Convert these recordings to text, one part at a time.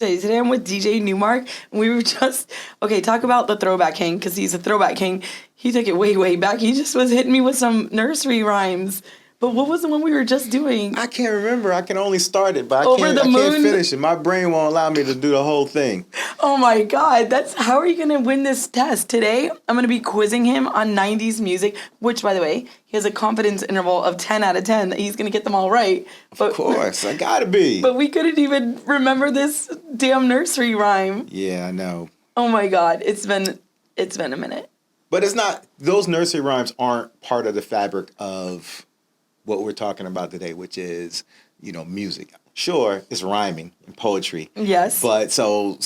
Today I'm with DJ Newmark, and we were just, okay, talk about the throwback king, because he's a throwback king. He took it way, way back. He just was hitting me with some nursery rhymes. But what was the one we were just doing? I can't remember. I can only start it, but Over I the can't moon? finish it. My brain won't allow me to do the whole thing. Oh my God, how are you going to win this test? Today, I'm going to be quizzing him on 90s music, which, by the way, he has a confidence interval of 10 out of 10 that he's going to get them all right. But, Of course, I gotta be. But we couldn't even remember this damn nursery rhyme. Yeah, I know. Oh my God, it's been a minute. But it's not, those nursery rhymes aren't part of the fabric of what we're talking about today, which is, music. Sure, it's rhyming and poetry. Yes. But so,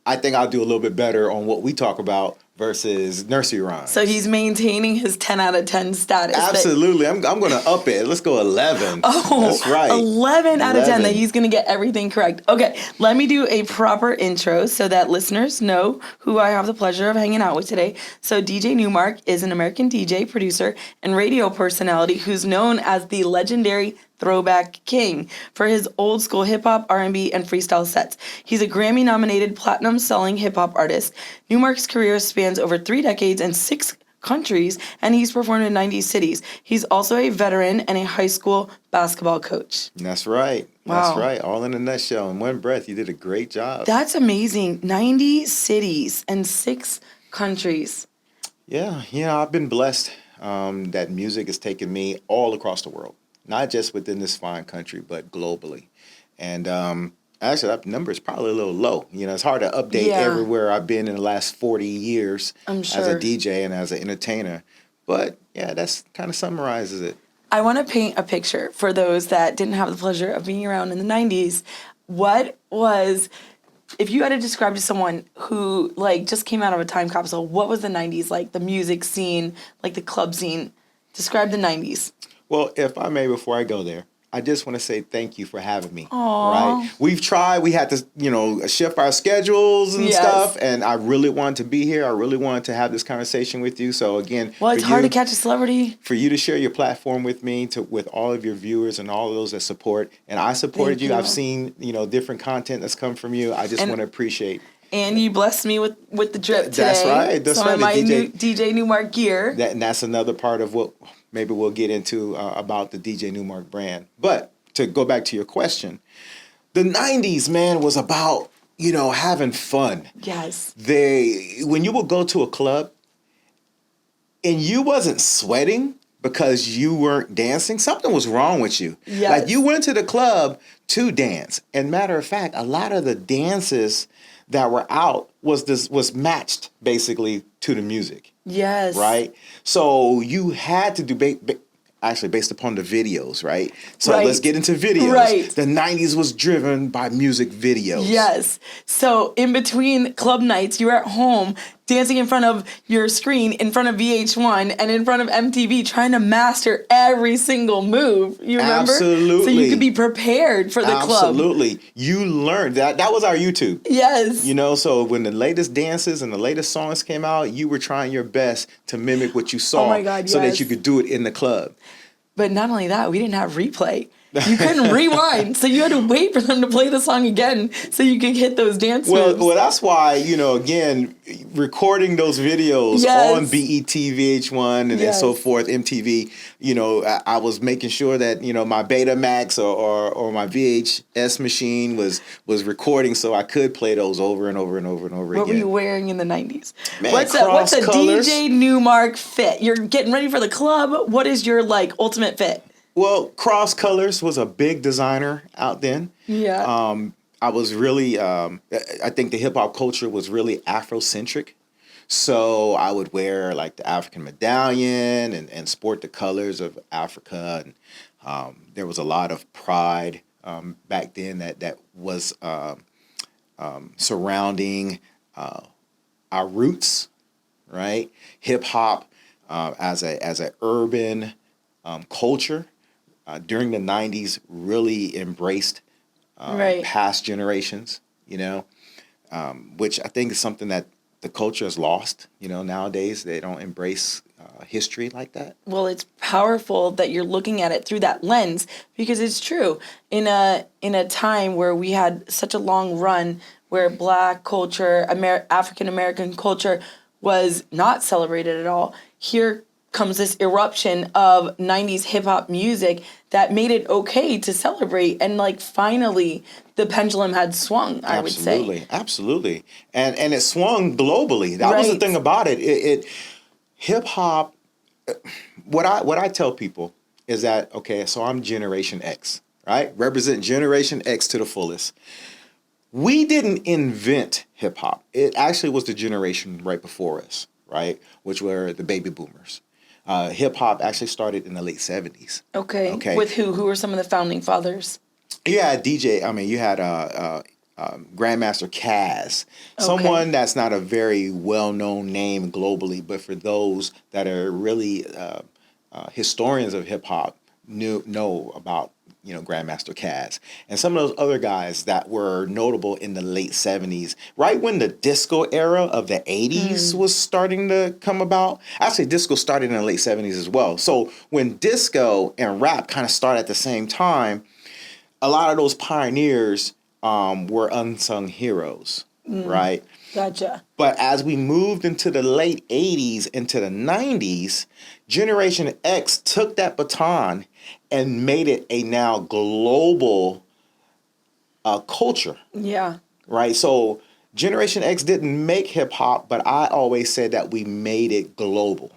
I think I'll do a little bit better on what we talk about versus nursery rhymes. So he's maintaining his 10 out of 10 status. Absolutely. I'm going to up it. Let's go 11. Oh, that's right. 11 out of 10 that he's going to get everything correct. Okay, let me do a proper intro so that listeners know who I have the pleasure of hanging out with today. So DJ Newmark is an American DJ, producer, and radio personality who's known as the legendary Throwback King for his old school hip hop, R&B, and freestyle sets. He's a Grammy-nominated platinum-selling hip hop artist. Newmark's career spans over 3 decades and 6 countries, and he's performed in 90 cities. He's also a veteran and a high school basketball coach. That's right. Wow. That's right. All in a nutshell. In one breath, you did a great job. That's amazing. 90 cities and 6 countries. Yeah, I've been blessed that music has taken me all across the world. Not just within this fine country, but globally. And actually, that number is probably a little low. It's hard to update everywhere I've been in the last 40 years as a DJ and as an entertainer. But yeah, that's kind of summarizes it. I want to paint a picture for those that didn't have the pleasure of being around in the 90s. If you had to describe to someone who just came out of a time capsule, what was the 90s like? The music scene, like the club scene. Describe the 90s. Well, if I may, before I go there, I just want to say thank you for having me. Aww. Right? We've tried. We had to, shift our schedules and stuff. And I really wanted to be here. I really wanted to have this conversation with you. So again, well, it's hard to catch a celebrity. For you to share your platform with me, with all of your viewers and all of those that support. And I supported you. I've seen, different content that's come from you. I just want to appreciate. And you blessed me with the drip today. That's right. That's some right. Of my DJ Newmark gear. And that's another part of what maybe we'll get into about the DJ Newmark brand. But to go back to your question, the 90s, man, was about, having fun. Yes. When you would go to a club and you wasn't sweating because you weren't dancing, something was wrong with you. Yes. Like you went to the club to dance. And matter of fact, a lot of the dances that were out was matched basically to the music. Yes. Right? So you had to do based upon the videos, right? So let's get into videos. Right. The 90s was driven by music videos. Yes. So in between club nights, you were at home dancing in front of your screen, in front of VH1 and in front of MTV, trying to master every single move. You remember? Absolutely. So you could be prepared for the club. Absolutely. You learned that. That was our YouTube. Yes. So when the latest dances and the latest songs came out, you were trying your best to mimic what you saw. Oh my God, so yes. that you could do it in the club. But not only that, we didn't have replay. You couldn't rewind, so you had to wait for them to play the song again so you could hit those dance moves. Well, that's why, again, recording those videos on BET, VH1, and so forth, MTV, I was making sure that, my Betamax or my VHS machine was recording so I could play those over and over and over and over again. What were you wearing in the 90s? Man, what's a DJ Newmark fit? You're getting ready for the club. What is your, ultimate fit? Well, Cross Colors was a big designer out then. Yeah. I was really, I think the hip hop culture was really Afrocentric. So I would wear the African medallion and sport the colors of Africa. And there was a lot of pride back then that was surrounding our roots, right? Hip hop as a urban culture. During the 90s really embraced past generations, which I think is something that the culture is lost. Nowadays they don't embrace history like that. Well, it's powerful that you're looking at it through that lens, because it's true. In a time where we had such a long run where Black culture, African American culture was not celebrated at all, here comes this eruption of 90s hip hop music that made it okay to celebrate, and like finally the pendulum had swung, I would say. Absolutely. And it swung globally. That was the thing about it. It hip hop, what I tell people is that, okay, so I'm Generation X, right? Represent Generation X to the fullest. We didn't invent hip hop. It actually was the generation right before us, right? Which were the baby boomers. Hip hop actually started in the late 70s. Okay. With who? Who were some of the founding fathers? You had Grandmaster Caz, someone that's not a very well-known name globally, but for those that are really historians of hip hop know about Grandmaster Caz, and some of those other guys that were notable in the late 70s, right when the disco era of the 80s was starting to come about. Actually, disco started in the late 70s as well. So when disco and rap kind of started at the same time, a lot of those pioneers were unsung heroes, right? Gotcha. But as we moved into the late 80s, into the 90s, Generation X took that baton and made it a now global culture. Yeah. Right? So Generation X didn't make hip hop, but I always said that we made it global.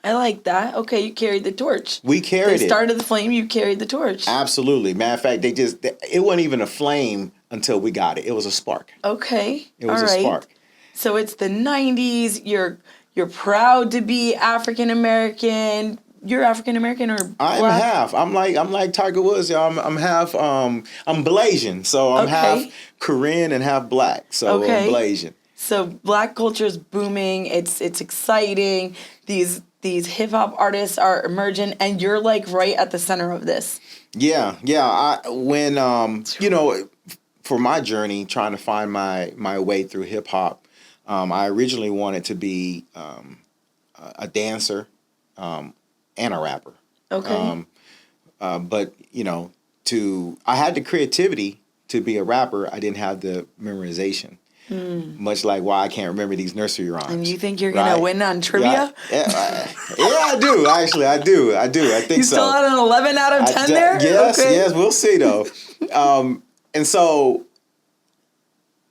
I like that. Okay, you carried the torch. We carried it. They started the flame, you carried the torch. Absolutely. Matter of fact, it wasn't even a flame until we got it. It was a spark. Okay. It was a spark. So it's the 90s. You're proud to be African American. You're African American or Black? I'm half. I'm like Tiger Woods, y'all. I'm half. I'm Blasian, so I'm half Korean and half Black. So I'm Blasian. So Black culture is booming. It's exciting. These hip hop artists are emerging, and you're like right at the center of this. Yeah. For my journey trying to find my way through hip hop, I originally wanted to be a dancer and a rapper. Okay. But I had the creativity to be a rapper. I didn't have the memorization. Much like why I can't remember these nursery rhymes. And you think you're gonna win on trivia? Yeah, I do. Actually, I do. I think you so. You still had an 11 out of 10 there? Yes. We'll see though. And so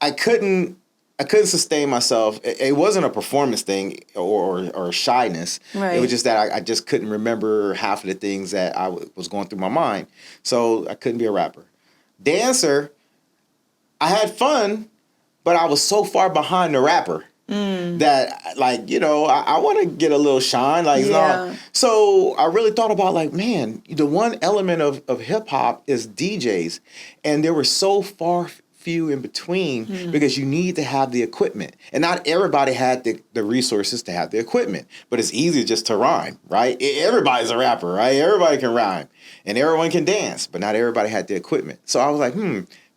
I couldn't sustain myself. It wasn't a performance thing or shyness. Right. It was just that I just couldn't remember half of the things that I was going through my mind. So I couldn't be a rapper. Dancer, I had fun, but I was so far behind the rapper that, I want to get a little shine. So I really thought about, man, the one element of hip hop is DJs. And there were so few in between because you need to have the equipment. And not everybody had the resources to have the equipment. But it's easy just to rhyme, right? Everybody's a rapper, right? Everybody can rhyme. And everyone can dance. But not everybody had the equipment. So I was like,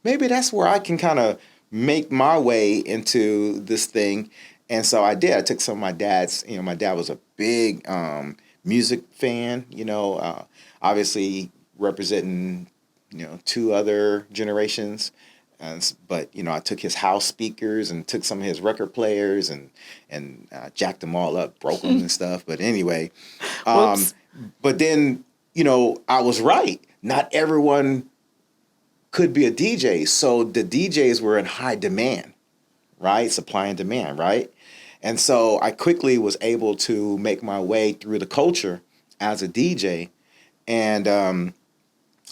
maybe that's where I can kind of make my way into this thing. And so I did. I took some of my dad's, my dad was a big music fan, obviously representing, two other generations. But I took his house speakers and took some of his record players and jacked them all up, broke them and stuff. But anyway, but then, I was right. Not everyone could be a DJ. So the DJs were in high demand, right? Supply and demand, right? And so I quickly was able to make my way through the culture as a DJ. And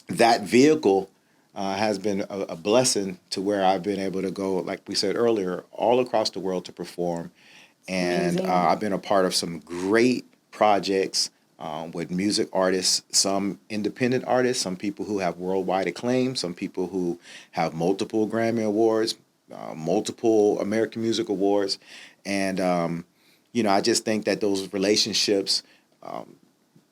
that vehicle has been a blessing to where I've been able to go, like we said earlier, all across the world to perform. And I've been a part of some great projects with music artists, some independent artists, some people who have worldwide acclaim, some people who have multiple Grammy Awards, multiple American Music Awards. And, I just think that those relationships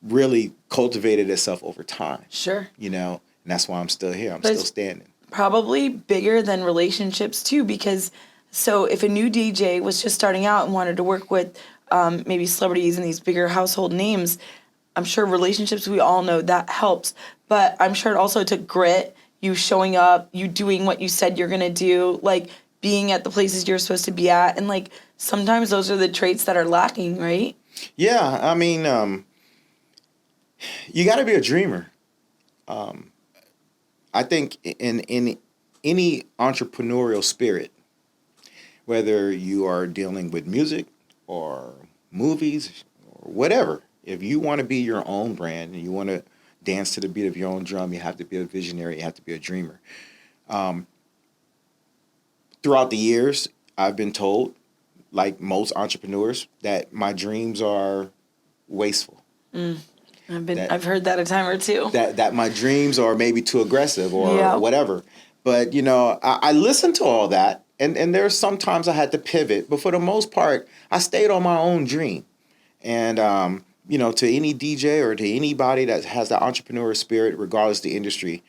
really cultivated itself over time. Sure. And that's why I'm still here. I'm still standing. Probably bigger than relationships too, because So if a new DJ was just starting out and wanted to work with maybe celebrities and these bigger household names, I'm sure relationships, we all know that helps. But I'm sure it also took grit, you showing up, you doing what you said you're going to do, like being at the places you're supposed to be at. And like sometimes those are the traits that are lacking, right? Yeah, I mean, you got to be a dreamer. I think in any entrepreneurial spirit, whether you are dealing with music or movies or whatever, if you want to be your own brand and you want to dance to the beat of your own drum, you have to be a visionary, you have to be a dreamer. Throughout the years, I've been told, like most entrepreneurs, that my dreams are wasteful. I've heard that a time or two. That my dreams are maybe too aggressive or Yeah. whatever. But, you know, I listened to all that, and there's sometimes I had to pivot. But for the most part, I stayed on my own dream. And, you know, to any DJ or to anybody that has that entrepreneurial spirit, regardless of the industry,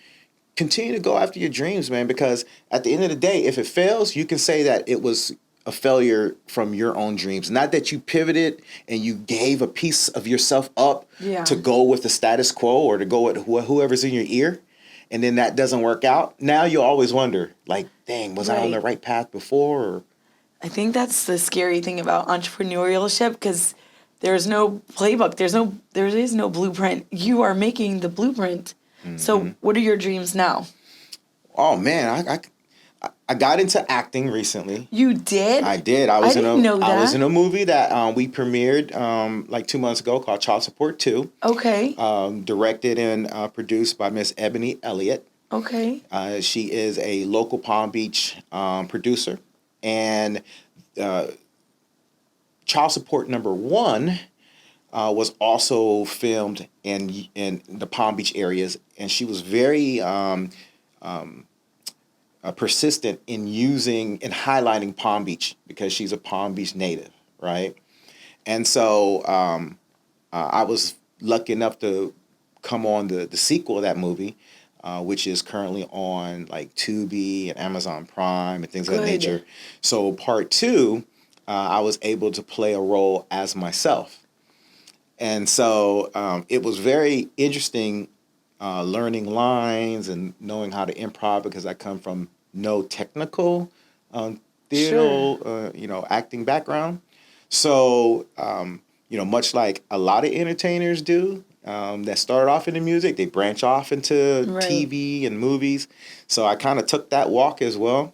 continue to go after your dreams, man, because at the end of the day, if it fails, you can say that it was a failure from your own dreams. Not that you pivoted and you gave a piece of yourself up to go with the status quo or to go with whoever's in your ear, and then that doesn't work out. Now you'll always wonder, like, dang, was I on the right path before? Or... I think that's the scary thing about entrepreneurship, because there's no playbook. There is no blueprint. You are making the blueprint. Mm-hmm. So what are your dreams now? Oh, man, I got into acting recently. You did? I did. I didn't know that. I was in a movie that we premiered like 2 months ago called Child Support 2. Okay. Directed and produced by Miss Ebony Elliott. Okay. She is a local Palm Beach producer. And Child Support number 1 was also filmed in the Palm Beach areas. And she was very... persistent in using and highlighting Palm Beach because she's a Palm Beach native, right? And so I was lucky enough to come on the sequel of that movie, which is currently on like Tubi and Amazon Prime and things of that nature. So part 2, I was able to play a role as myself. And so it was very interesting learning lines and knowing how to improv because I come from no technical theater, acting background. So, much like a lot of entertainers do that started off in the music, they branch off into TV and movies. So I kind of took that walk as well.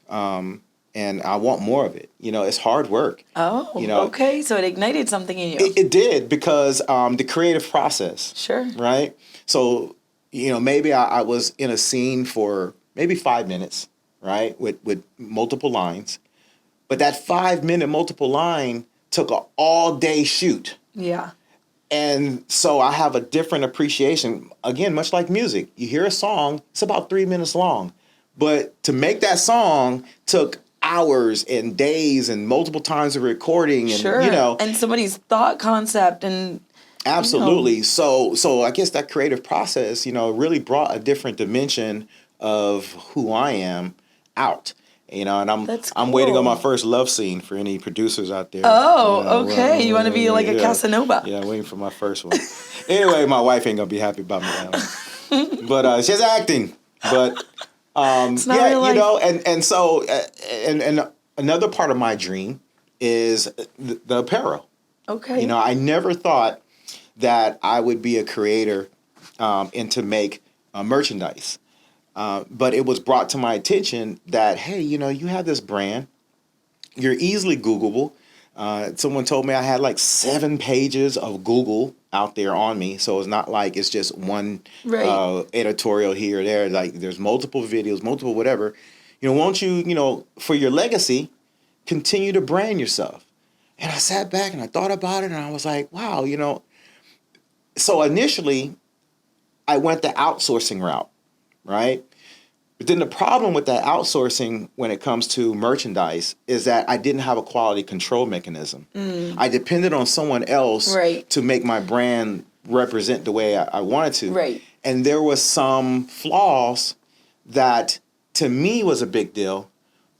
And I want more of it. You know, it's hard work. Oh, okay. So it ignited something in you. It did because the creative process. Sure. Right? So, maybe I was in a scene for maybe 5 minutes, right? With multiple lines. But that 5-minute multiple line took an all-day shoot. Yeah. And so I have a different appreciation. Again, much like music. You hear a song, it's about 3 minutes long. But to make that song took hours and days and multiple times of recording and and somebody's thought concept and absolutely. So I guess that creative process, really brought a different dimension of who I am out. And I'm waiting on my first love scene for any producers out there. Oh, okay. You want to be like a Casanova. Yeah, waiting for my first one. Anyway, my wife ain't gonna be happy about me. But she's acting. But it's not real life. and so another part of my dream is the apparel. Okay. I never thought that I would be a creator and to make merchandise. But it was brought to my attention that, hey, you have this brand. You're easily Googleable. Someone told me I had like 7 pages of Google out there on me. So it's not like it's just one editorial here or there. Like there's multiple videos, multiple whatever. Won't you, for your legacy, continue to brand yourself? And I sat back and I thought about it and I was like, wow, So initially, I went the outsourcing route, right? But then the problem with that outsourcing when it comes to merchandise is that I didn't have a quality control mechanism. I depended on someone else to make my brand represent the way I wanted to. Right. And there was some flaws that to me was a big deal,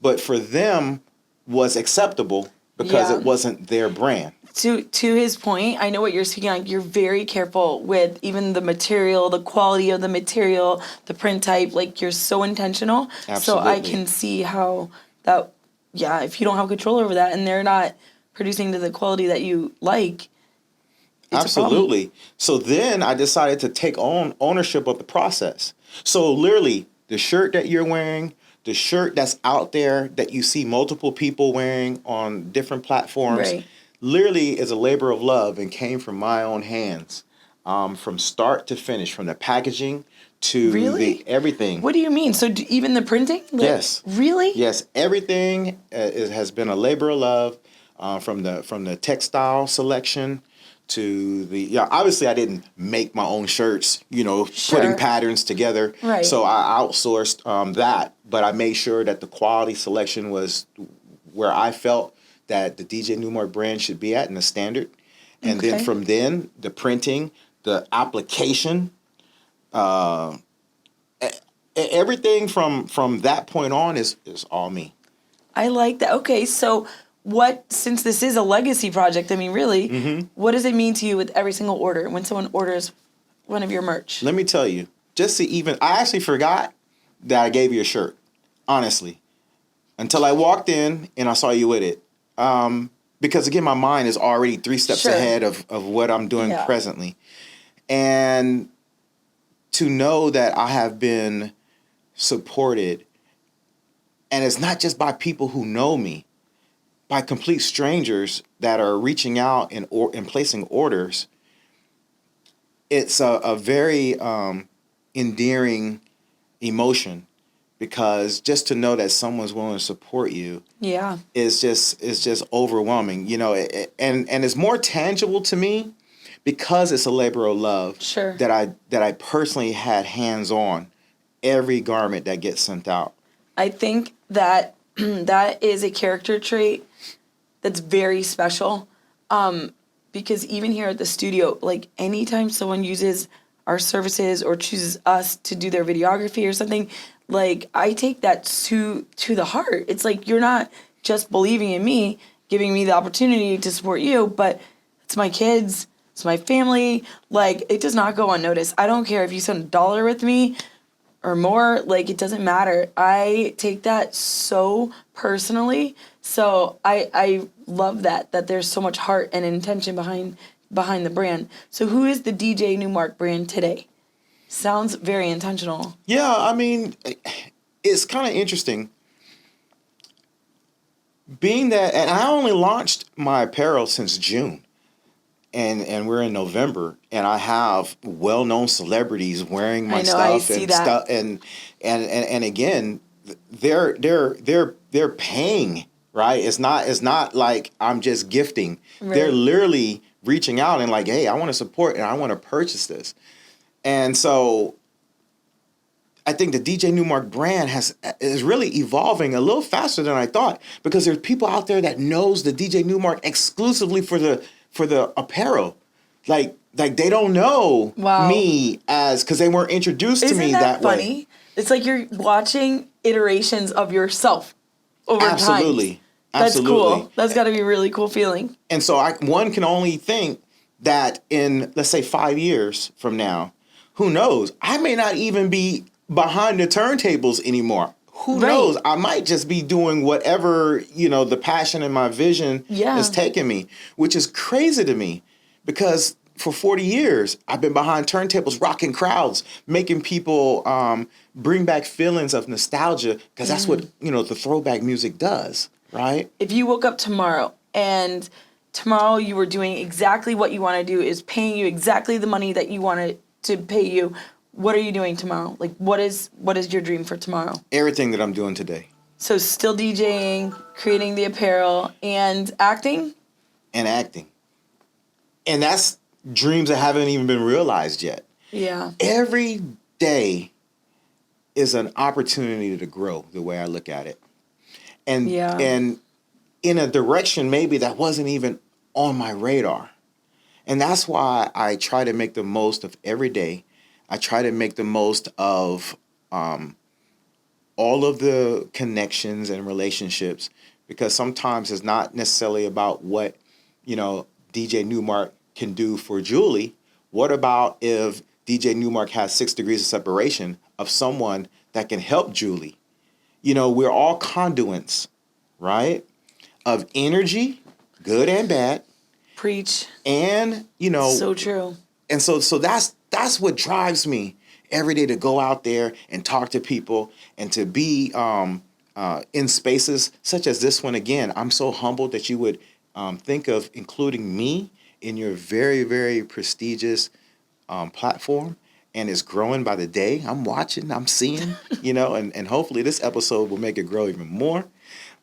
but for them was acceptable because Yeah. it wasn't their brand. To his point, I know what you're speaking on. You're very careful with even the material, the quality of the material, the print type. Like, you're so intentional. So I Absolutely. can see how that, yeah, if you don't have control over that and they're not producing to the quality that you like, it's a problem. Absolutely. So then I decided to take on ownership of the process. So literally, the shirt that you're wearing, the shirt that's out there that you see multiple people wearing on different platforms, Right. literally is a labor of love and came from my own hands, from start to finish, from the packaging to Really? the everything. What do you mean? So even the printing? Like, Yes. Really? Yes, everything has been a labor of love, from the textile selection to the, yeah. Obviously, I didn't make my own shirts, Sure. putting patterns together. Right. So I outsourced that, but I made sure that the quality selection was where I felt that the DJ Newmark brand should be at, and the standard. And then Okay. from then, the printing, the application, everything from that point on is all me. I like that. Okay, so since this is a legacy project, I mean, really, Mm-hmm. what does it mean to you with every single order when someone orders one of your merch? Let me tell you, just to even, I actually forgot that I gave you a shirt, honestly, until I walked in and I saw you with it. Because again, my mind is already 3 steps Sure. ahead of what I'm doing Yeah. presently. And to know that I have been supported, and it's not just by people who know me, by complete strangers that are reaching out and placing orders. It's a very endearing emotion, because just to know that someone's willing to support you Yeah. is just overwhelming, and it's more tangible to me because it's a labor of love. Sure. That I personally had hands on every garment that gets sent out. I think that that is a character trait that's very special. Because even here at the studio, like anytime someone uses our services or chooses us to do their videography or something, like I take that to the heart. It's like you're not just believing in me, giving me the opportunity to support you, but it's my kids, it's my family. Like, it does not go unnoticed. I don't care if you spend $1 with me or more, like, it doesn't matter. I take that so personally. So I love that there's so much heart and intention behind the brand. So who is the DJ Newmark brand today? Sounds very intentional. Yeah, I mean, it's kind of interesting being that, and I only launched my apparel since June, and we're in November, and I have well-known celebrities wearing my I know, I stuff see and that. stuff, and again, they're paying, right? It's not like I'm just gifting. They're Right. literally reaching out and like, hey, I want to support and I want to purchase this, and so I think the DJ Newmark brand is really evolving a little faster than I thought, because there's people out there that knows the DJ Newmark exclusively for the apparel, like they don't know Wow. me because they weren't introduced to Isn't me that way. funny? It's like you're watching iterations of yourself over time. Absolutely, That's absolutely. cool. That's got to be a really cool feeling. And so one can only think that in, let's say, 5 years from now, who knows? I may not even be behind the turntables anymore. Who Right. knows? I might just be doing whatever, the passion and my vision Yeah. is taking me, which is crazy to me, because for 40 years, I've been behind turntables, rocking crowds, making people bring back feelings of nostalgia, because that's what, the throwback music does, right? If you woke up tomorrow and tomorrow you were doing exactly what you want to do, is paying you exactly the money that you wanted to pay you, what are you doing tomorrow? Like, what is your dream for tomorrow? Everything that I'm doing today. So still DJing, creating the apparel, and acting? And acting. And that's dreams that haven't even been realized yet. Yeah. Every day is an opportunity to grow, the way I look at it. And Yeah. and in a direction maybe that wasn't even on my radar. And that's why I try to make the most of every day. I try to make the most of all of the connections and relationships, because sometimes it's not necessarily about what, DJ Newmark can do for Julie. What about if DJ Newmark has 6 degrees of separation of someone that can help Julie? We're all conduits, right? Of energy, good and bad. Preach. And, So true. And so that's what drives me every day, to go out there and talk to people and to be in spaces such as this one. Again, I'm so humbled that you would think of including me in your very, very prestigious platform. And it's growing by the day. I'm watching, I'm seeing, and hopefully this episode will make it grow even more.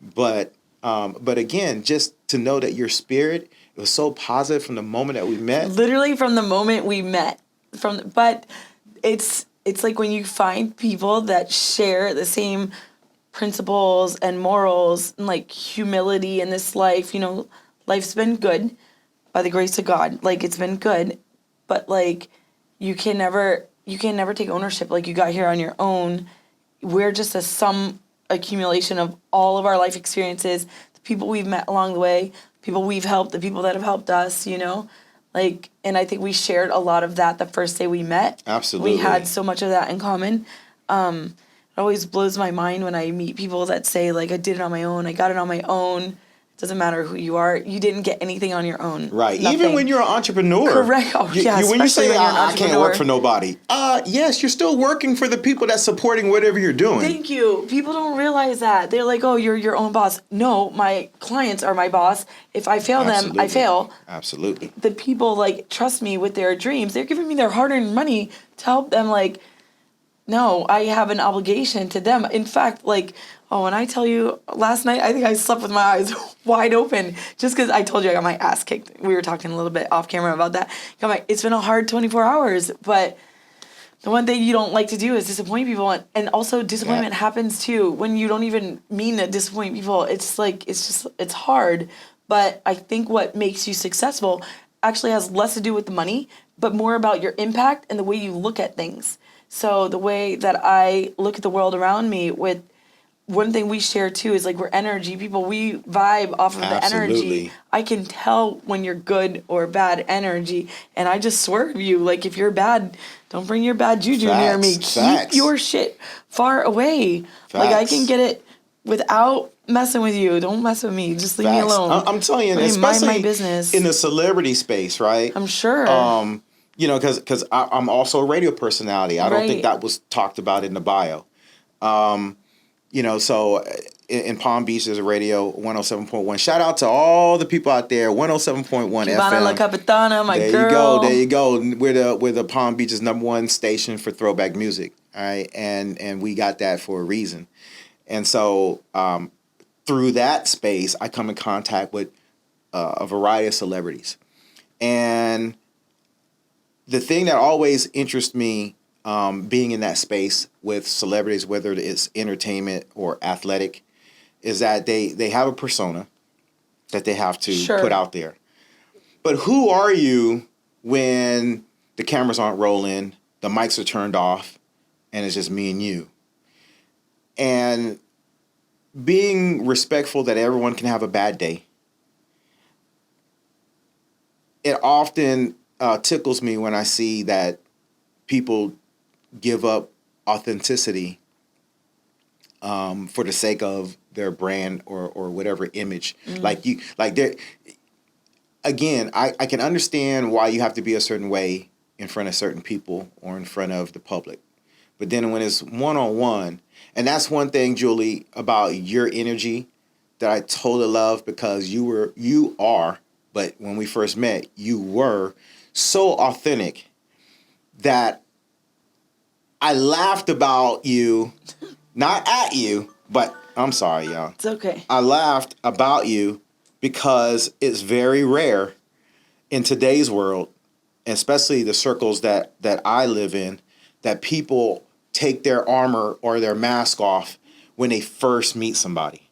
But again, just to know that your spirit was so positive from the moment that we met. Literally from the moment we met. But it's like when you find people that share the same principles and morals and like humility in this life. Life's been good by the grace of God. Like, it's been good, but like you can never take ownership. Like, you got here on your own. We're just a sum accumulation of all of our life experiences, the people we've met along the way, people we've helped, the people that have helped us, Like, and I think we shared a lot of that the first day we met. Absolutely. We had so much of that in common. It always blows my mind when I meet people that say, like, I did it on my own, I got it on my own. Doesn't matter who you are. You didn't get anything on your own. Right. Nothing. Even when you're an entrepreneur. Correct. Oh, yeah. When you say, when you're an I can't work for nobody. Yes, you're still working for the people that's supporting whatever you're doing. Thank you. People don't realize that. They're like, oh, you're your own boss. No, my clients are my boss. If I fail them, I fail. Absolutely. The people, like, trust me with their dreams. They're giving me their hard-earned money to help them, like, no, I have an obligation to them. In fact, like, when I tell you, last night, I think I slept with my eyes wide open just because I told you I got my ass kicked. We were talking a little bit off camera about that. It's been a hard 24 hours, but the one thing you don't like to do is disappoint people. And also disappointment happens too when you don't even mean to disappoint people. It's like, it's hard. But I think what makes you successful actually has less to do with the money, but more about your impact and the way you look at things. So the way that I look at the world around me, with one thing we share too is, like, we're energy people. We vibe off of the energy. I can tell when you're good or bad energy, and I just swerve you. Like, if you're bad, don't bring your bad juju near me. Keep your shit far away. Like, I can get it without messing with you. Don't mess with me. Just leave me alone. I'm telling you, especially mind my business. In the celebrity space, right? I'm sure. Because I'm also a radio personality. I don't think that was talked about in the bio. So in Palm Beach, there's a radio 107.1. Shout out to all the people out there, 107.1 FM. Cubana La Capitana, my girl. There you go. We're the Palm Beach's #1 station for throwback music. All right. And we got that for a reason. And so through that space, I come in contact with a variety of celebrities. And the thing that always interests me, being in that space with celebrities, whether it's entertainment or athletic, is that they have a persona that they have to put out there. But who are you when the cameras aren't rolling, the mics are turned off, and it's just me and you? And being respectful that everyone can have a bad day. It often tickles me when I see that people give up authenticity for the sake of their brand or whatever image. Again, I can understand why you have to be a certain way in front of certain people or in front of the public. But then when it's one-on-one, and that's one thing, Julie, about your energy that I totally love, because you are, but when we first met, you were so authentic that I laughed about you, not at you, but I'm sorry, y'all. It's okay. I laughed about you because it's very rare in today's world, especially the circles that I live in, that people take their armor or their mask off when they first meet somebody.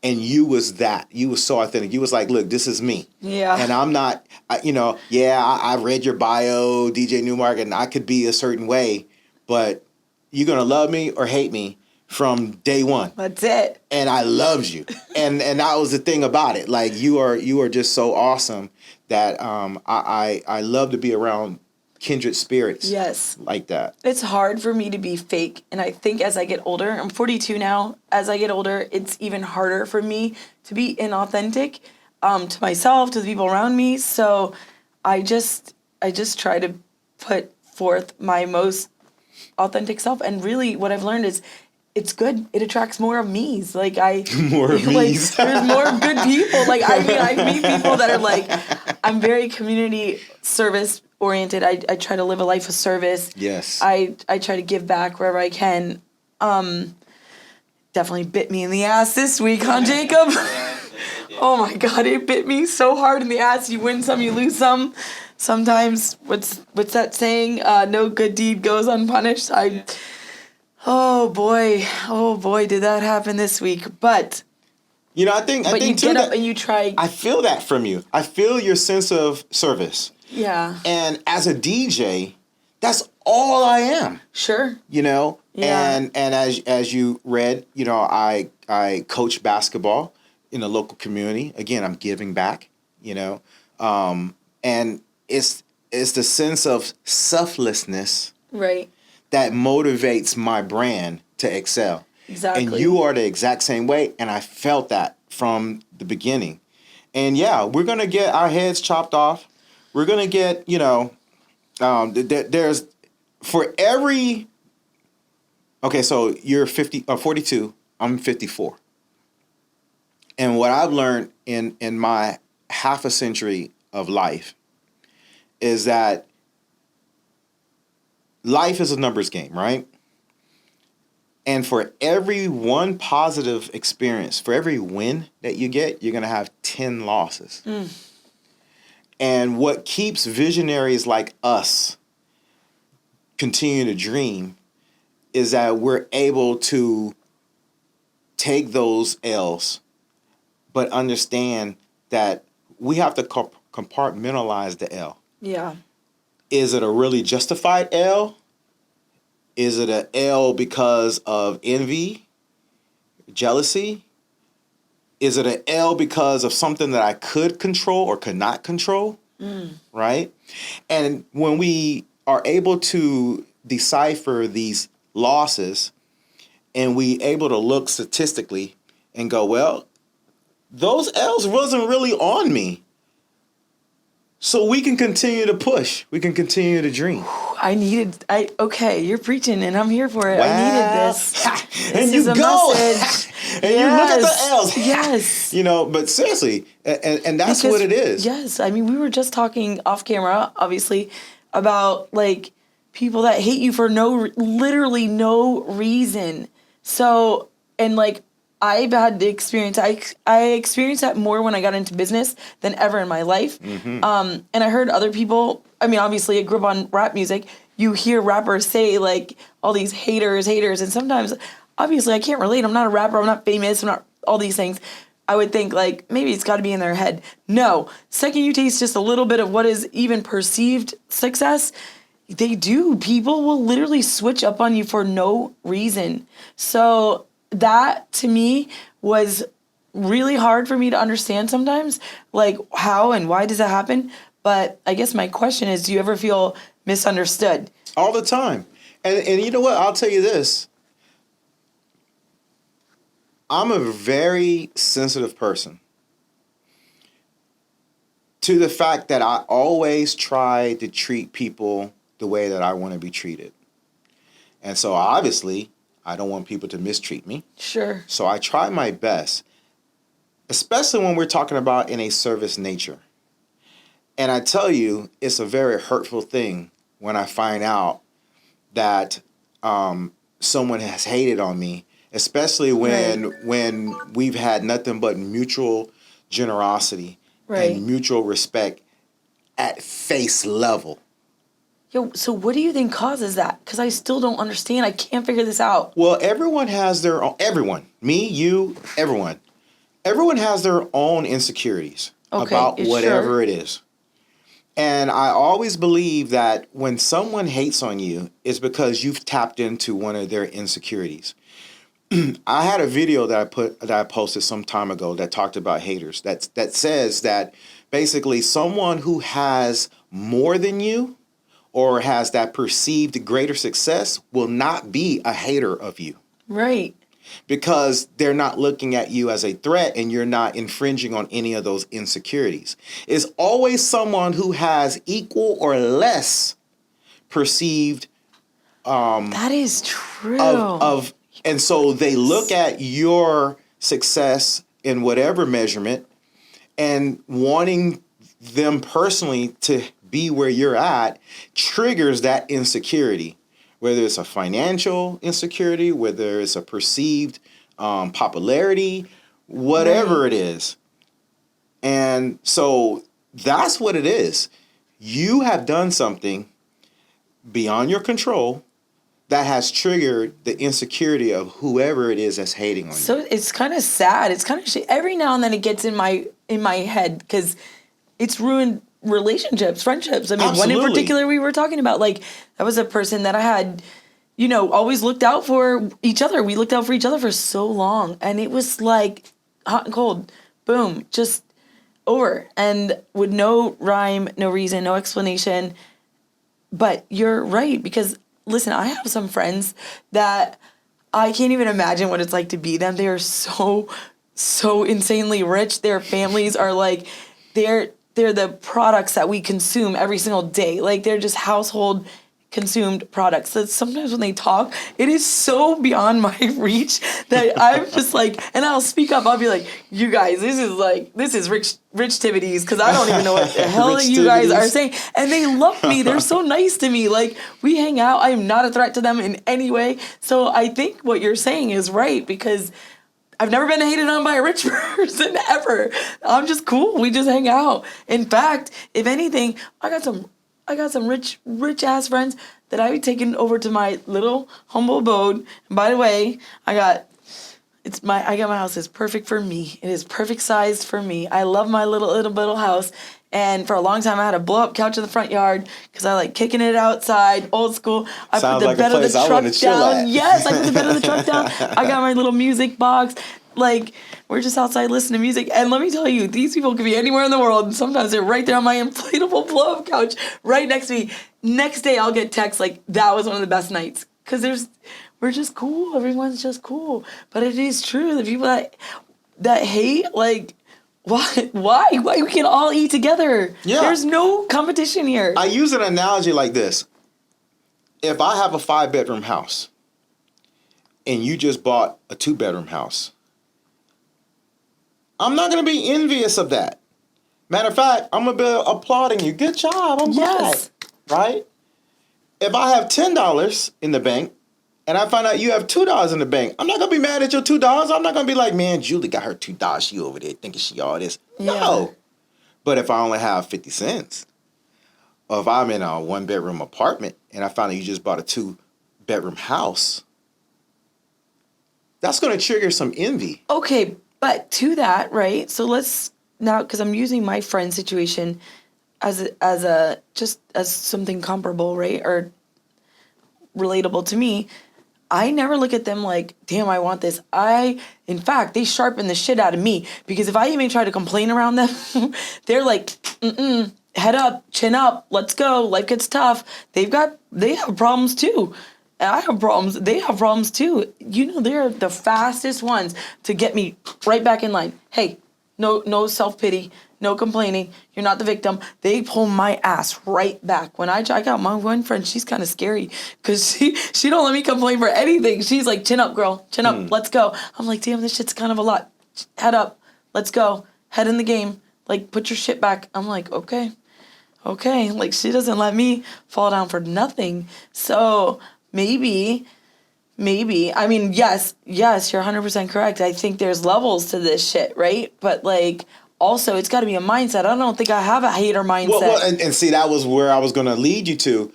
And you was that. You was so authentic. You was like, look, this is me. Yeah. And I'm not, I read your bio, DJ Newmark, and I could be a certain way, but you're going to love me or hate me from day one. That's it. And I loved you. And that was the thing about it. Like you are just so awesome that I love to be around kindred spirits. Yes. Like that. It's hard for me to be fake. And I think as I get older, I'm 42 now, as I get older, it's even harder for me to be inauthentic to myself, to the people around me. So I just try to put forth my most authentic self. And really what I've learned is it's good. It attracts more of me's. Like more of me's. There's more good people. Like I meet people that are like, I'm very community service oriented. I try to live a life of service. Yes. I try to give back wherever I can. Definitely bit me in the ass this week, huh, Jacob? Oh my God, it bit me so hard in the ass. You win some, you lose some. Sometimes, what's that saying? No good deed goes unpunished. Oh boy, did that happen this week. But I think you too get up that and you try. I feel that from you. I feel your sense of service. Yeah. And as a DJ, that's all I am. Sure. Yeah. And as you read, I coach basketball in a local community. Again, I'm giving back, and it's the sense of selflessness, right, that motivates my brand to excel. Exactly. And you are the exact same way, and I felt that from the beginning. And yeah, we're gonna get our heads chopped off. We're gonna get, there's for every. Okay, so you're 42. I'm 54. And what I've learned in my half a century of life is that life is a numbers game, right? And for every one positive experience, for every win that you get, you're going to have 10 losses. And what keeps visionaries like us continue to dream is that we're able to take those L's, but understand that we have to compartmentalize the L. Yeah. Is it a really justified L? Is it an L because of envy, jealousy? Is it an L because of something that I could control or could not control? Right? And when we are able to decipher these losses and we able to look statistically and go, well, those L's wasn't really on me. So we can continue to push. We can continue to dream. Okay, you're preaching and I'm here for it. Wow. I needed this. And This you is a go. message. And you look at the L's. Yes. But seriously, and that's Because, what it is. Yes. I mean, we were just talking off camera, obviously, about like people that hate you for literally no reason. So, and like, I've had the experience. I experienced that more when I got into business than ever in my life. And I heard other people. I mean, obviously, I grew up on rap music. You hear rappers say like all these haters, and sometimes, obviously, I can't relate. I'm not a rapper. I'm not famous. I'm not all these things. I would think like maybe it's got to be in their head. No, second you taste just a little bit of what is even perceived success, they do. People will literally switch up on you for no reason. So that to me was really hard for me to understand sometimes, like how and why does that happen? But I guess my question is, do you ever feel misunderstood? All the time. And you know what? I'll tell you this. I'm a very sensitive person to the fact that I always try to treat people the way that I want to be treated. And so obviously, I don't want people to mistreat me. Sure. So I try my best, especially when we're talking about in a service nature. And I tell you, it's a very hurtful thing when I find out that someone has hated on me, especially when we've had nothing but mutual generosity and mutual respect at face level. Yo, so what do you think causes that? Because I still don't understand. I can't figure this out. Well, everyone has their own, everyone, me, you, everyone has their own insecurities about whatever it is. And I always believe that when someone hates on you, it's because you've tapped into one of their insecurities. I had a video that I posted some time ago that talked about haters. That says that basically someone who has more than you or has that perceived greater success will not be a hater of you. Right. Because they're not looking at you as a threat and you're not infringing on any of those insecurities. It's always someone who has equal or less perceived that is true. And so they look at your success in whatever measurement and wanting them personally to be where you're at triggers that insecurity, whether it's a financial insecurity, whether it's a perceived popularity, whatever it is. And so that's what it is. You have done something beyond your control that has triggered the insecurity of whoever it is that's hating on you. So it's kind of sad. It's kind of every now and then it gets in my head because it's ruined relationships, friendships. I mean, Absolutely. One in particular we were talking about, like that was a person that I had, always looked out for each other. We looked out for each other for so long, and it was like hot and cold, boom, just over, and with no rhyme, no reason, no explanation. But you're right, because listen, I have some friends that I can't even imagine what it's like to be them. They are so insanely rich. Their families are like, they're the products that we consume every single day. Like they're just household consumed products. So sometimes when they talk, it is so beyond my reach that I'm just like, and I'll speak up. I'll be like, you guys, this is rich tivities, because I don't even know what the hell you guys are saying. And they love me. They're so nice to me. Like we hang out. I am not a threat to them in any way. So I think what you're saying is right, because I've never been hated on by a rich person ever. I'm just cool. We just hang out. In fact, if anything, I got some rich ass friends that I've taken over to my little humble abode. And by the way, I got my house is perfect for me. It is perfect sized for me. I love my little house. And for a long time, I had a blow up couch in the front yard because I like kicking it outside, old school. I put the bed of the truck down. Yes, I put the bed of the truck down. I got my little music box. Like, we're just outside listening to music. And let me tell you, these people could be anywhere in the world. And sometimes they're right there on my inflatable blow-up couch right next to me. Next day, I'll get texts like, that was one of the best nights. Because we're just cool. Everyone's just cool. But it is true. The people that hate, like, why? We can all eat together. Yeah. There's no competition here. I use an analogy like this. If I have a 5-bedroom house and you just bought a 2-bedroom house, I'm not going to be envious of that. Matter of fact, I'm going to be applauding you. Good job. I'm glad. Right? If I have $10 in the bank and I find out you have $2 in the bank, I'm not going to be mad at your $2. I'm not going to be like, man, Julie got her $2. She over there thinking she all this. Yeah. No. But if I only have 50 cents, or if I'm in a 1-bedroom apartment and I find out you just bought a 2-bedroom house, that's going to trigger some envy. Okay, but to that, right? So let's now, because I'm using my friend situation as something comparable, right, or relatable to me. I never look at them like, damn, I want this. In fact, they sharpen the shit out of me, because if I even try to complain around them, they're like, head up, chin up, let's go. Life gets tough. They have problems too. I have problems. They have problems too. They're the fastest ones to get me right back in line. Hey, no self-pity, no complaining. You're not the victim. They pull my ass right back. When I got my one friend, she's kind of scary because she don't let me complain for anything. She's like, chin up, girl, chin up, let's go. I'm like, damn, this shit's kind of a lot. Head up, let's go. Head in the game. Like, put your shit back. I'm like, okay. Like, she doesn't let me fall down for nothing. So maybe, I mean, yes, you're 100% correct. I think there's levels to this shit, right? But, like, also, it's got to be a mindset. I don't think I have a hater mindset. Well, and see, that was where I was going to lead you to.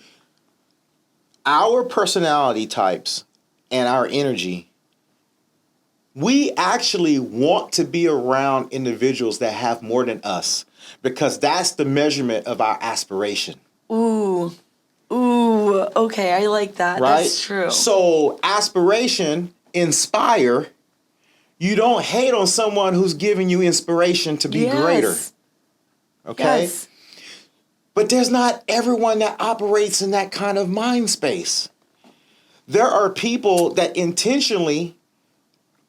Our personality types and our energy, we actually want to be around individuals that have more than us, because that's the measurement of our aspiration. Ooh, okay, I like that. Right? That's true. So aspiration inspire, you don't hate on someone who's giving you inspiration to be greater. Okay? Yes. But there's not everyone that operates in that kind of mind space. There are people that intentionally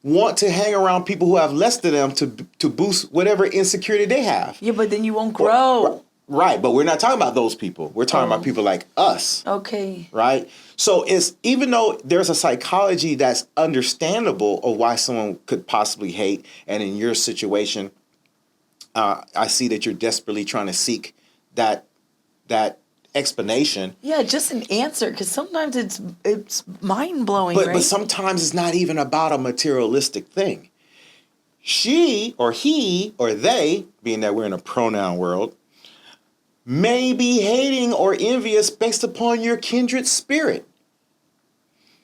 want to hang around people who have less than them to boost whatever insecurity they have. Yeah, but then you won't grow. Right, but we're not talking about those people. We're talking about people like us. Okay. Right? So it's, even though there's a psychology that's understandable of why someone could possibly hate, and in your situation, I see that you're desperately trying to seek that explanation. Yeah, just an answer, because sometimes it's mind-blowing, But right? but sometimes it's not even about a materialistic thing. She or he or they, being that we're in a pronoun world, may be hating or envious based upon your kindred spirit.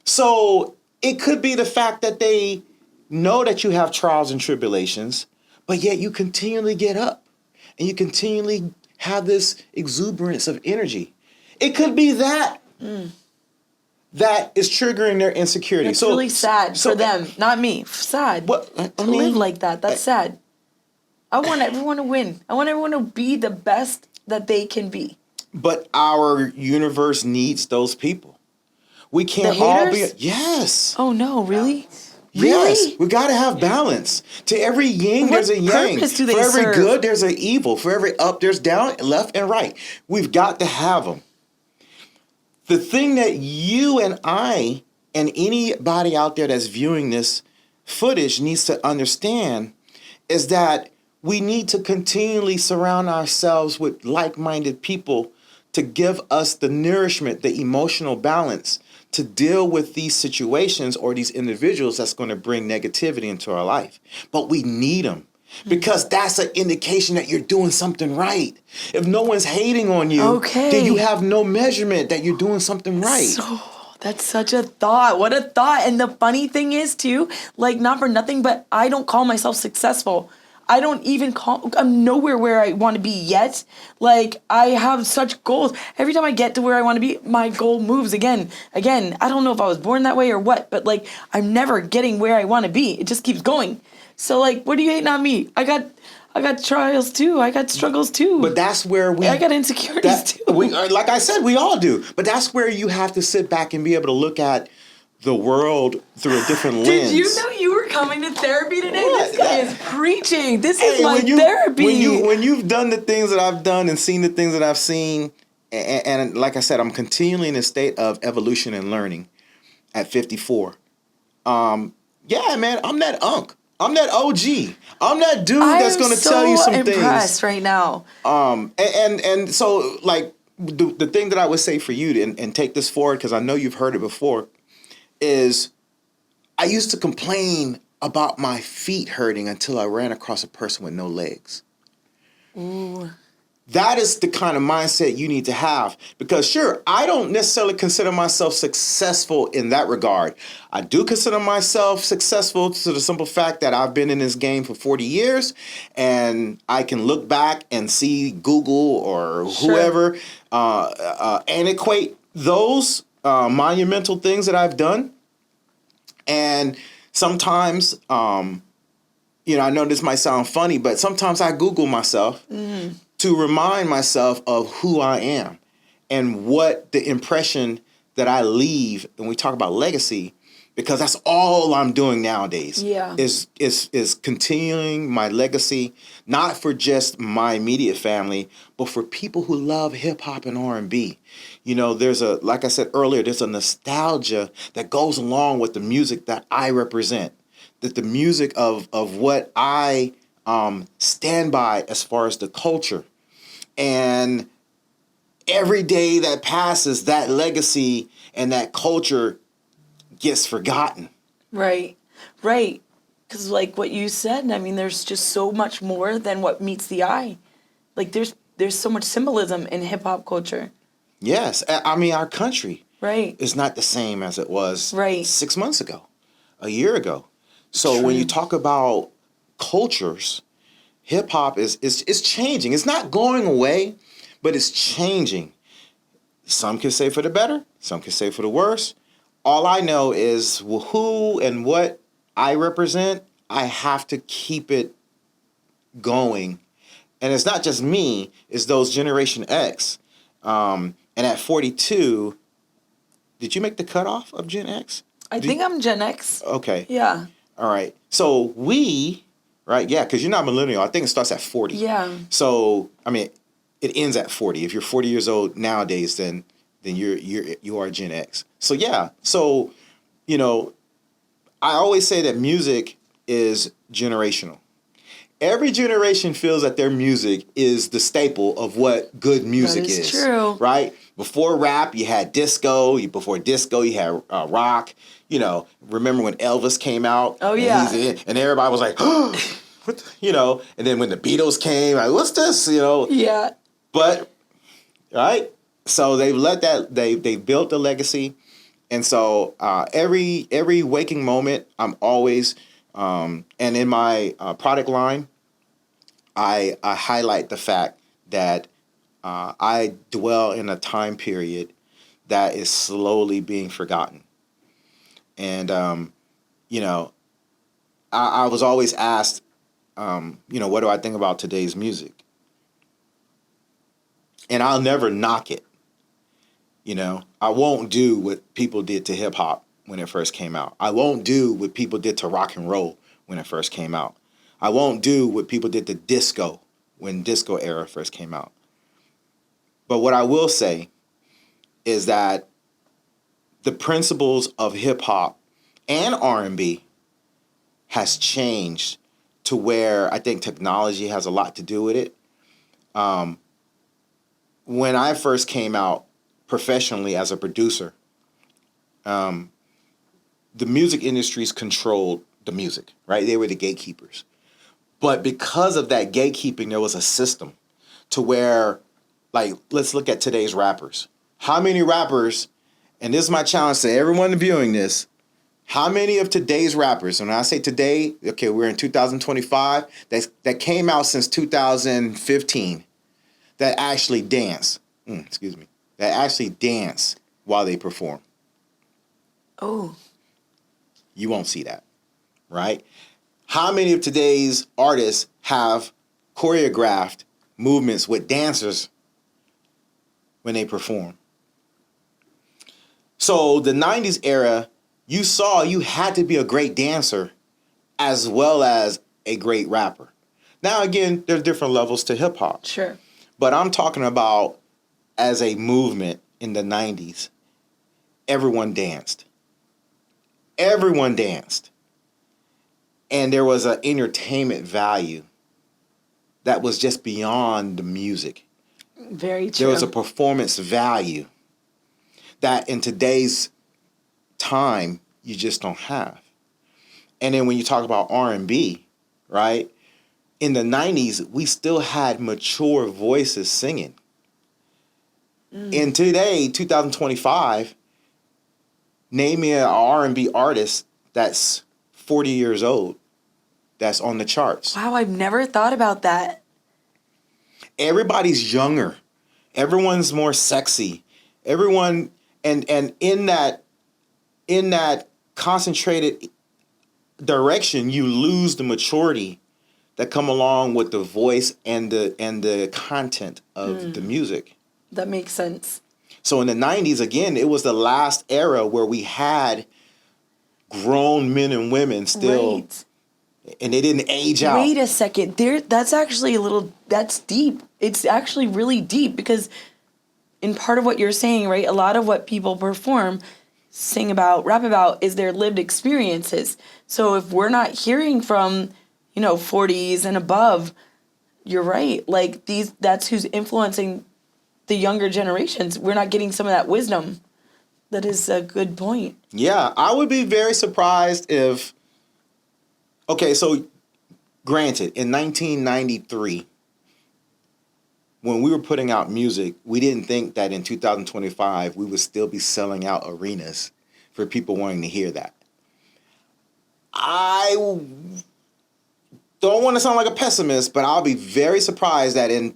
So it could be the fact that they know that you have trials and tribulations, but yet you continually get up and you continually have this exuberance of energy. It could be that that is triggering their insecurity. It's really sad for them, not me. Sad. To live like that. That's sad. I want everyone to win. I want everyone to be the best that they can be. But our universe needs those people. We can't The all be. haters? Yes. Oh no, really? Yes, Really? we got to have balance. To every yin, What there's a yang. purpose do they For every serve? good, there's an evil. For every up, there's down, left, and right. We've got to have them. The thing that you and I and anybody out there that's viewing this footage needs to understand is that we need to continually surround ourselves with like-minded people to give us the nourishment, the emotional balance to deal with these situations or these individuals that's going to bring negativity into our life. But we need them because that's an indication that you're doing something right. If no one's hating on you, then you have no measurement that you're doing something right. So that's such a thought. What a thought. And the funny thing is too, like, not for nothing, but I don't call myself successful. I don't even I'm nowhere where I want to be yet. Like, I have such goals. Every time I get to where I want to be, my goal moves again. I don't know if I was born that way or what, but like, I'm never getting where I want to be. It just keeps going. So like, what are you hating on me? I got trials too. I got struggles too. But that's where I got insecurities too. Like I said, we all do. But that's where you have to sit back and be able to look at the world through a different lens. Did you know you were coming to therapy today? This guy is preaching. This is my when therapy. When you've done the things that I've done and seen the things that I've seen, and like I said, I'm continually in a state of evolution and learning at 54. Yeah, man, I'm that unk. I'm that OG. I'm that dude that's going to tell you some things. I'm impressed right now. And so, like, the thing that I would say for you and take this forward, because I know you've heard it before, is I used to complain about my feet hurting until I ran across a person with no legs. Ooh. That is the kind of mindset you need to have. Because sure, I don't necessarily consider myself successful in that regard. I do consider myself successful to the simple fact that I've been in this game for 40 years and I can look back and see Google or whoever and equate those monumental things that I've done. And sometimes, I know this might sound funny, but sometimes I Google myself to remind myself of who I am and what the impression that I leave when we talk about legacy, because that's all I'm doing nowadays. Yeah. Is continuing my legacy, not for just my immediate family, but for people who love hip hop and R&B. There's like I said earlier, there's a nostalgia that goes along with the music that I represent. That the music of what I stand by as far as the culture. And every day that passes, that legacy and that culture gets forgotten. Right. Because like what you said, I mean, there's just so much more than what meets the eye. Like there's so much symbolism in hip hop culture. Yes. I mean, our country right. is not the same as it was right. 6 months ago, a year ago. So when you talk about cultures, hip hop is changing. It's not going away, but it's changing. Some can say for the better, some can say for the worse. All I know is who and what I represent, I have to keep it going. And it's not just me, it's those Generation X. And at 42, did you make the cutoff of Gen X? I think I'm Gen X. Okay. Yeah. All right. So right? Yeah, because you're not millennial. I think it starts at 40. Yeah. So, I mean, it ends at 40. If you're 40 years old nowadays, then you are Gen X. So, yeah. So, you know, I always say that music is generational. Every generation feels that their music is the staple of what good music That is is. true. Right? Before rap, you had disco. Before disco, you had rock. You know, remember when Elvis came out? Oh, yeah. And everybody was like, what you know? And then when the Beatles came, like, what's this? You know? Yeah. But, right? So they've built a legacy. And so every waking moment, I'm always, and in my product line, I highlight the fact that I dwell in a time period that is slowly being forgotten. And, you know, I was always asked, you know, what do I think about today's music? And I'll never knock it. You know, I won't do what people did to hip hop when it first came out. I won't do what people did to rock and roll when it first came out. I won't do what people did to disco when disco era first came out. But what I will say is that the principles of hip hop and R&B has changed to where I think technology has a lot to do with it. When I first came out professionally as a producer, the music industries controlled the music, right? They were the gatekeepers. But because of that gatekeeping, there was a system to where, like, let's look at today's rappers. How many rappers, and this is my challenge to everyone viewing this, how many of today's rappers, when I say today, okay, we're in 2025, that came out since 2015, that actually dance, that actually dance while they perform? Oh. You won't see that, right? How many of today's artists have choreographed movements with dancers when they perform? So the 90s era, you had to be a great dancer as well as a great rapper. Now, again, there's different levels to hip hop. Sure. But I'm talking about as a movement in the 90s, everyone danced. Everyone danced. And there was an entertainment value that was just beyond the music. Very true. There was a performance value that in today's time you just don't have. And then when you talk about R&B, right? In the 90s, we still had mature voices singing. In today, 2025, name me an R&B artist that's 40 years old that's on the charts. Wow, I've never thought about that. Everybody's younger. Everyone's more sexy. Everyone, and in that concentrated direction, you lose the maturity that come along with the voice and the content of the music. That makes sense. So in the 90s, again, it was the last era where we had grown men and women still, right. And they didn't age out. Wait a second. That's actually that's deep. It's actually really deep because in part of what you're saying, right, a lot of what people perform, sing about, rap about is their lived experiences. So if we're not hearing from, 40s and above, you're right. Like that's who's influencing the younger generations. We're not getting some of that wisdom. That is a good point. Yeah, I would be very surprised if... Okay, so granted, in 1993, when we were putting out music, we didn't think that in 2025 we would still be selling out arenas for people wanting to hear that. I don't want to sound like a pessimist, but I'll be very surprised that in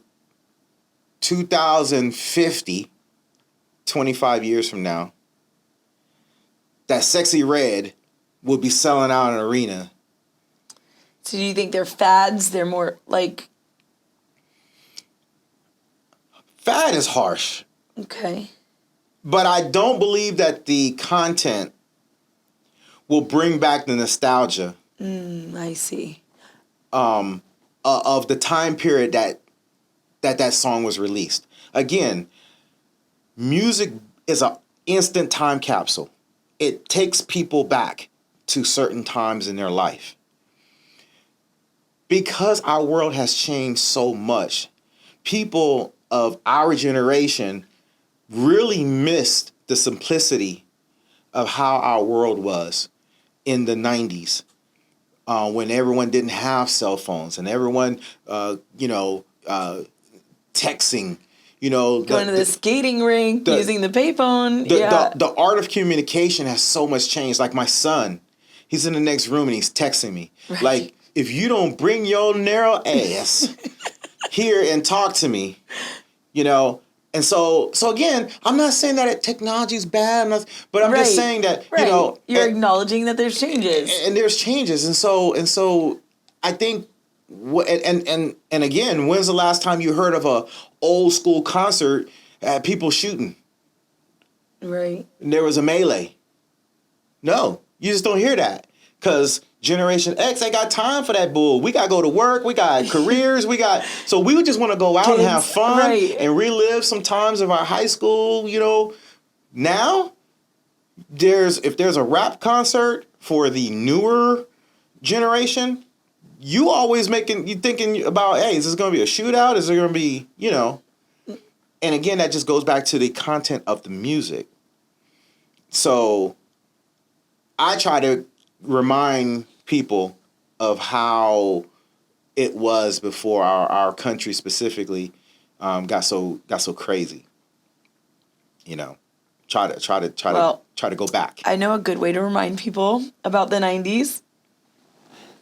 2050, 25 years from now, that Sexy Red would be selling out an arena. So do you think they're fads? They're more like... Fad is harsh. Okay. But I don't believe that the content will bring back the nostalgia. I see. Of the time period that song was released. Again, music is an instant time capsule. It takes people back to certain times in their life. Because our world has changed so much, people of our generation really missed the simplicity of how our world was in the 90s. When everyone didn't have cell phones and everyone, texting, Going to the skating rink, using the payphone. The art of communication has so much changed. Like my son, he's in the next room and he's texting me. Right. Like, if you don't bring your narrow ass here and talk to me, And so again, I'm not saying that technology is bad, but I'm just saying that, you're acknowledging that there's changes. And there's changes. And so I think, and again, when's the last time you heard of a old school concert at people shooting? Right. And there was a melee. No, you just don't hear that. Because Generation X ain't got time for that bull. We got to go to work. We got careers. So we would just want to go out and have fun and relive some times of our high school, Now, if there's a rap concert for the newer generation, you thinking about, hey, is this going to be a shootout? Is it going to be, And again, that just goes back to the content of the music. So I try to remind people of how it was before our country specifically got so crazy. Try to go back. I know a good way to remind people about the 90s.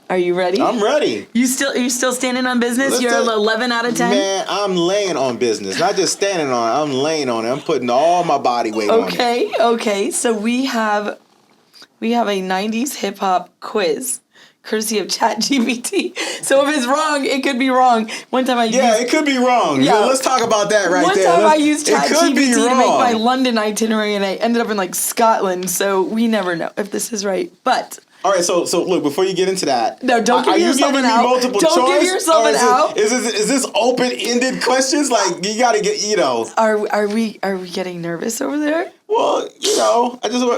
Are you ready? I'm ready. Are you still standing on business? You're 11 out of 10? Man, I'm laying on business. Not just standing on it. I'm laying on it. I'm putting all my body weight on it. Okay. So we have a 90s hip hop quiz, courtesy of ChatGPT. So if it's wrong, it could be wrong. It could be wrong. Yeah, let's talk about that right there. One time I used ChatGPT to make my London itinerary, and I ended up in Scotland. So we never know if this is right, but. All right, so look, before you get into that, no, don't give yourself an out. Multiple don't choice, give yourself an out. Is this open-ended questions? Like, you got to get, Are we getting nervous over there? Well,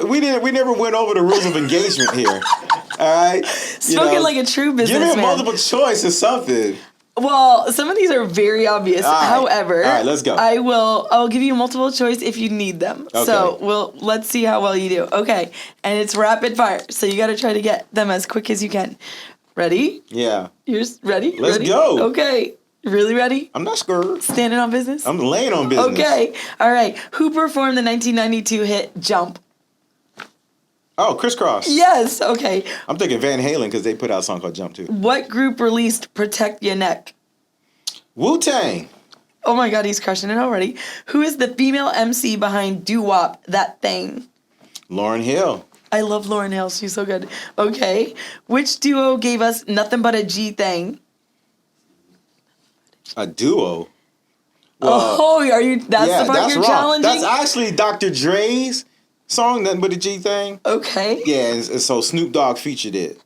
we never went over the rules of engagement here. All right, spoken like a true businessman. Give me a multiple choice or something. Well, some of these are very obvious. All right. However, all right, let's go. I'll give you multiple choice if you need them. Okay. So let's see how well you do. Okay. And it's rapid fire. So you got to try to get them as quick as you can. Ready? Yeah. You're ready? Let's go. Okay. Really ready? I'm not scared. Standing on business? I'm laying on business. Okay. All right. Who performed the 1992 hit Jump? Oh, Crisscross. Yes. Okay. I'm thinking Van Halen because they put out a song called Jump too. What group released Protect Your Neck? Wu-Tang. Oh my God, he's crushing it already. Who is the female MC behind Doo Wop, That Thing? Lauryn Hill. I love Lauryn Hill. She's so good. Okay. Which duo gave us Nothing But a G Thing? A duo? Well, are you? That's the part you're challenging? That's actually Dr. Dre's song, Nothing But a G Thing. Okay. Yeah, and so Snoop Dogg featured it.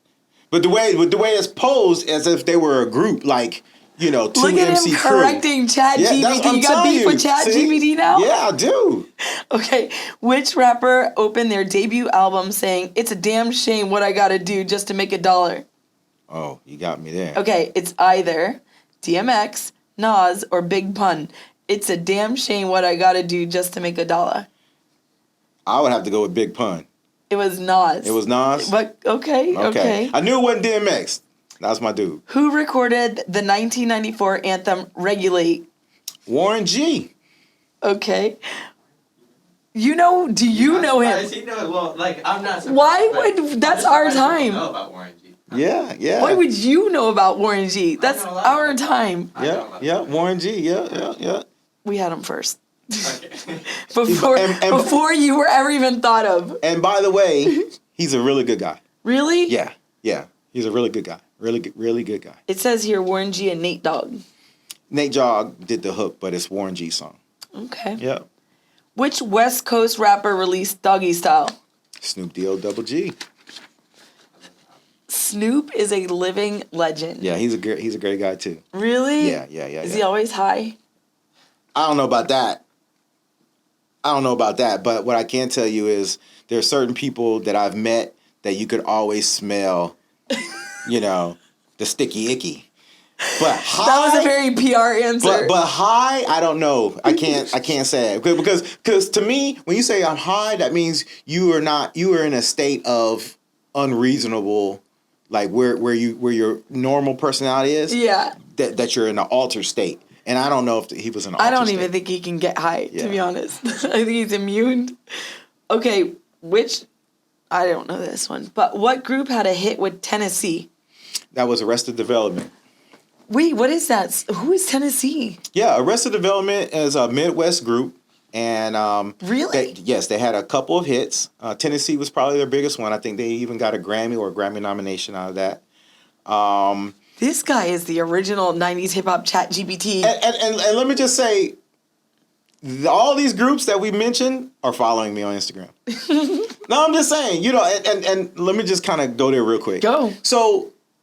But the way it's posed as if they were a group, like, two Look MC at him correcting ChatGPT. You got beef with ChatGPT now? Yeah, I do. Okay. Which rapper opened their debut album saying, "It's a damn shame what I gotta do just to make $1"? Oh, you got me there. Okay, it's either DMX, Nas, or Big Pun. It's a damn shame what I gotta do just to make $1. I would have to go with Big Pun. It was Nas. It was Nas? But okay. I knew it wasn't DMX. That's my dude. Who recorded the 1994 anthem Regulate? Warren G. Okay. Do you know him? He knows, well, I'm not surprised. Why would, that's our time. Know about Warren G. Yeah. Why would you know about Warren G? That's our time. Yeah, Warren G. Yeah. We had him first. Okay. Before you were ever even thought of. And by the way, he's a really good guy. Really? Yeah. He's a really good guy. Really good guy. It says here Warren G and Nate Dogg. Nate Dogg did the hook, but it's Warren G's song. Okay. Yep. Which West Coast rapper released Doggy Style? Snoop D-O double G. Snoop is a living legend. Yeah, he's a great guy too. Really? Yeah. Is he always high? I don't know about that. But what I can tell you is there are certain people that I've met that you could always smell, the sticky icky. But high, That was a very PR answer. But high, I don't know. I can't say it because to me, when you say I'm high, that means you are in a state of unreasonable, like where your normal personality is. Yeah. That you're in an altered state. And I don't know if he was in an I altered don't state. even think he can get high, to Yeah. be honest. I think he's immune. Okay, I don't know this one, but what group had a hit with Tennessee? That was Arrested Development. Wait, what is that? Who is Tennessee? Yeah, Arrested Development is a Midwest group. And really? they had a couple of hits. Tennessee was probably their biggest one. I think they even got a Grammy or a Grammy nomination out of that. This guy is the original 90s hip-hop chat GPT. And let me just say, all these groups that we mentioned are following me on Instagram. No, I'm just saying, and let me just kind of go there real quick. Go.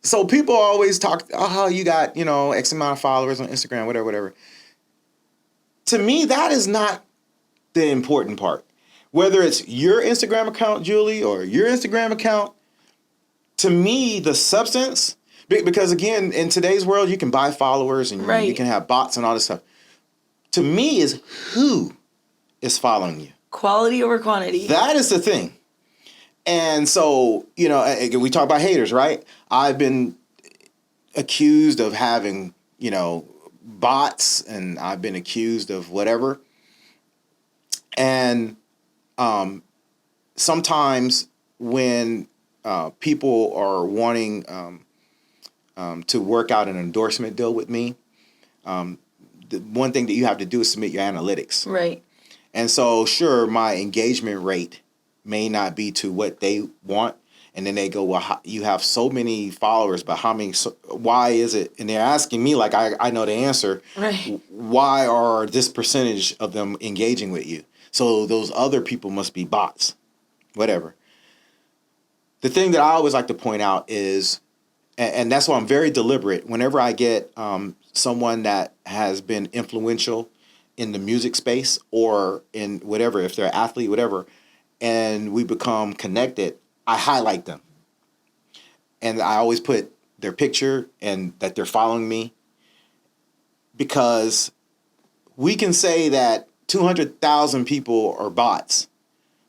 So people always talk, how you got, X amount of followers on Instagram, whatever. To me, that is not the important part. Whether it's your Instagram account, Julie, or your Instagram account, to me, the substance, because again, in today's world, you can buy followers and you can have bots and all this stuff. To me, is who is following you. Quality over quantity. That is the thing. And so, again, we talk about haters, right? I've been accused of having, bots, and I've been accused of whatever. And sometimes when people are wanting to work out an endorsement deal with me, the one thing that you have to do is submit your analytics. Right. And so, sure, my engagement rate may not be to what they want. And then they go, well, you have so many followers, but why is it? And they're asking me, like, I know the answer. Right. Why are this percentage of them engaging with you? So those other people must be bots, whatever. The thing that I always like to point out is, and that's why I'm very deliberate, whenever I get someone that has been influential in the music space or in whatever, if they're an athlete, whatever, and we become connected, I highlight them. And I always put their picture and that they're following me, because we can say that 200,000 people are bots,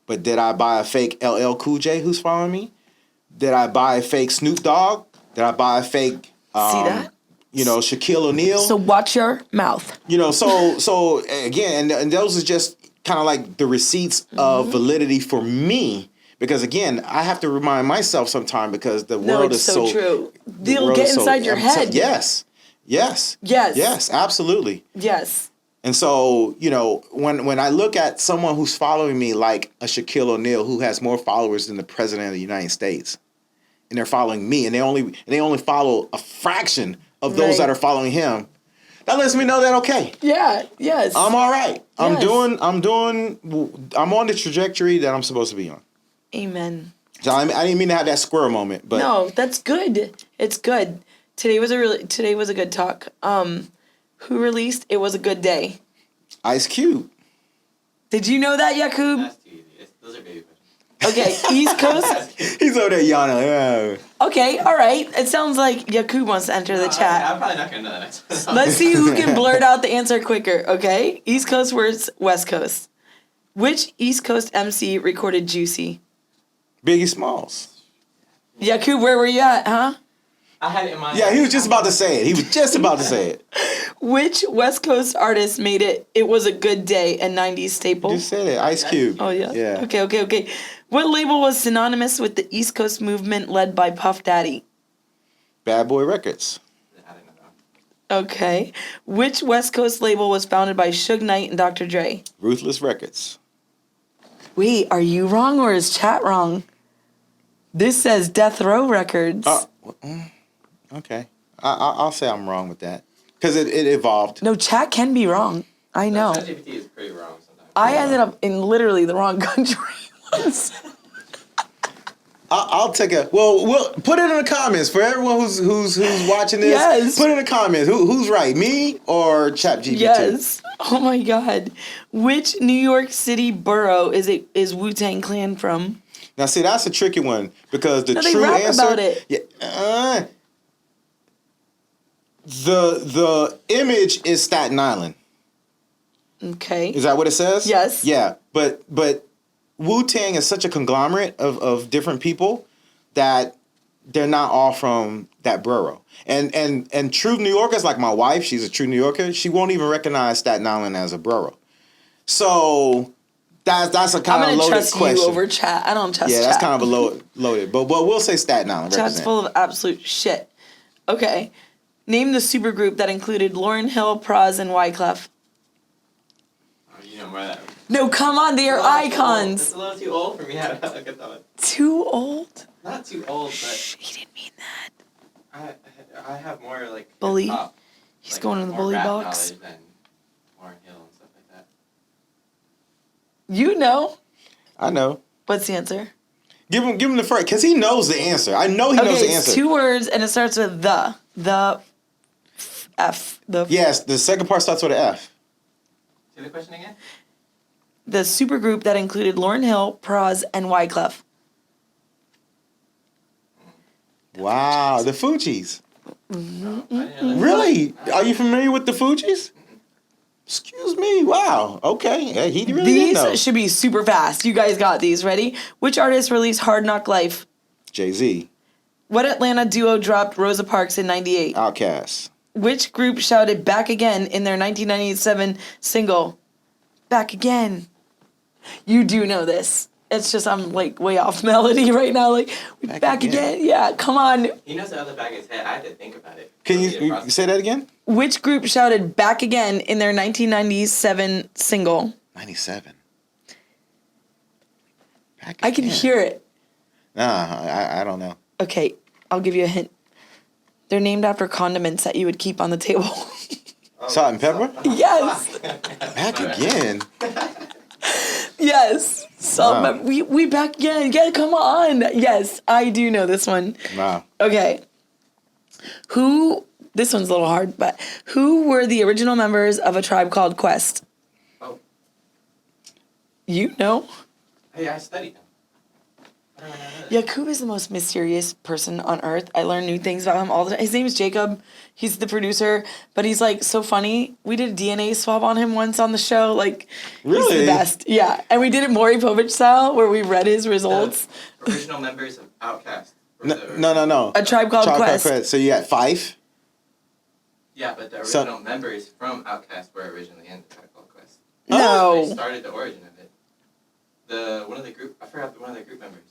but did I buy a fake LL Cool J who's following me? Did I buy a fake Snoop Dogg? Did I buy a fake, See that? Shaquille O'Neal? So watch your mouth. So again, and those are just kind of like the receipts of validity for me. Because again, I have to remind myself sometime, because the world is so true. They'll get inside your head. Yes, absolutely. Yes. And so, when I look at someone who's following me, like a Shaquille O'Neal, who has more followers than the President of the United States, and they're following me, and they only follow a fraction of those that are following him, that lets me know that okay. Yeah. Yes. I'm all right. I'm Yes. I'm on the trajectory that I'm supposed to be on. Amen. So I didn't mean to have that squirrel moment, but No, that's good. It's good. Today was a good talk. Who released It Was a Good Day? Ice Cube. Did you know that, Yakub? That's too easy. Those are baby questions. Okay, East Coast. He's over there yawning. Yeah. Okay, all right. It sounds like Yakub wants to enter the chat. I'm probably not going to know the next one. Let's see who can blurt out the answer quicker, okay? East Coast versus West Coast. Which East Coast MC recorded Juicy? Biggie Smalls. Yakub, where were you at, huh? I had it in my Yeah, he was just about to say it. Which West Coast artist made It Was a Good Day, a 90s staple? Just said it. Ice Cube. Oh, yeah? Yeah. Okay. What label was synonymous with the East Coast movement led by Puff Daddy? Bad Boy Records. I didn't know Okay. Which West Coast label was founded by Suge Knight and Dr. Dre? Ruthless Records. Wait, are you wrong or is chat wrong? This says Death Row Records. Okay. I'll say I'm wrong with that. Because it evolved. No, chat can be wrong. I know. ChatGPT is pretty wrong sometimes. I ended up in literally the wrong country once. I'll take a we'll put it in the comments for everyone who's watching this. Yes. Put it in the comments. Who's right, me or ChatGPT? Yes. Oh my God. Which New York City borough is Wu-Tang Clan from? Now see, that's a tricky one because the They true rap answer. about it. Yeah. The image is Staten Island. Okay. Is that what it says? Yes. Yeah, but Wu-Tang is such a conglomerate of different people that they're not all from that borough. And true New Yorkers, like my wife, she's a true New Yorker, she won't even recognize Staten Island as a borough. So that's a kind of loaded trust question. you over chat. I don't trust chat. Yeah, that's kind of a loaded. But we'll say Staten Island. Chat's Represent. full of absolute shit. Okay. Name the supergroup that included Lauryn Hill, Pras, and Wyclef. You know more of that. No, come on, they are icons. It's a little too old for me. I get that one. Too old? Not too old, but Shh, he didn't mean that. I have more like Bully? hip-hop, He's like, going in the more bully rap box. knowledge than Lauryn Hill and stuff like that. You know. I know. What's the answer? Give him the first, because he knows the answer. I know he knows the Okay, answer. it's 2 words and it starts with the F. Yes, the second part starts with an F. Say the question again? The supergroup that included Lauryn Hill, Pras, and Wyclef. Wow, the Fugees. No, I didn't know that. Really? Are you familiar with the Fugees? Excuse me. Wow. Okay. Yeah, he really did know. These should be super fast. You guys got these. Ready? Which artist released Hard Knock Life? Jay-Z. What Atlanta duo dropped Rosa Parks in 98? Outkast. Which group shouted Back Again in their 1997 single? Back Again. You do know this. It's just I'm like way off melody right now. Like, back again. Yeah, come on. He knows the other back of his head. I had to think about it. Can you say that again? Which group shouted Back Again in their 1997 single? 97. I can hear it. Nah, I don't know. Okay, I'll give you a hint. They're named after condiments that you would keep on the table. Salt and pepper? Yes. Back again? Yes. So Wow. we back again. Yeah, come on. Yes, I do know this one. Wow. Okay. This one's a little hard, but who were the original members of A Tribe Called Quest? Oh, You know? hey, I studied them. How do I not know that? Yakub is the most mysterious person on earth. I learn new things about him all the time. His name is Jacob. He's the producer, but he's like so funny. We did a DNA swab on him once on the show. Like, he's Really? the best. Yeah. And we did it Maury Povich style where we read his results. The original members of Outkast. No. A Tribe Called Quest. So you got Fife? Yeah, but the So- original members from Outkast were originally in the Tribe Called Quest. No. They started the origin of it. I forgot one of the group members.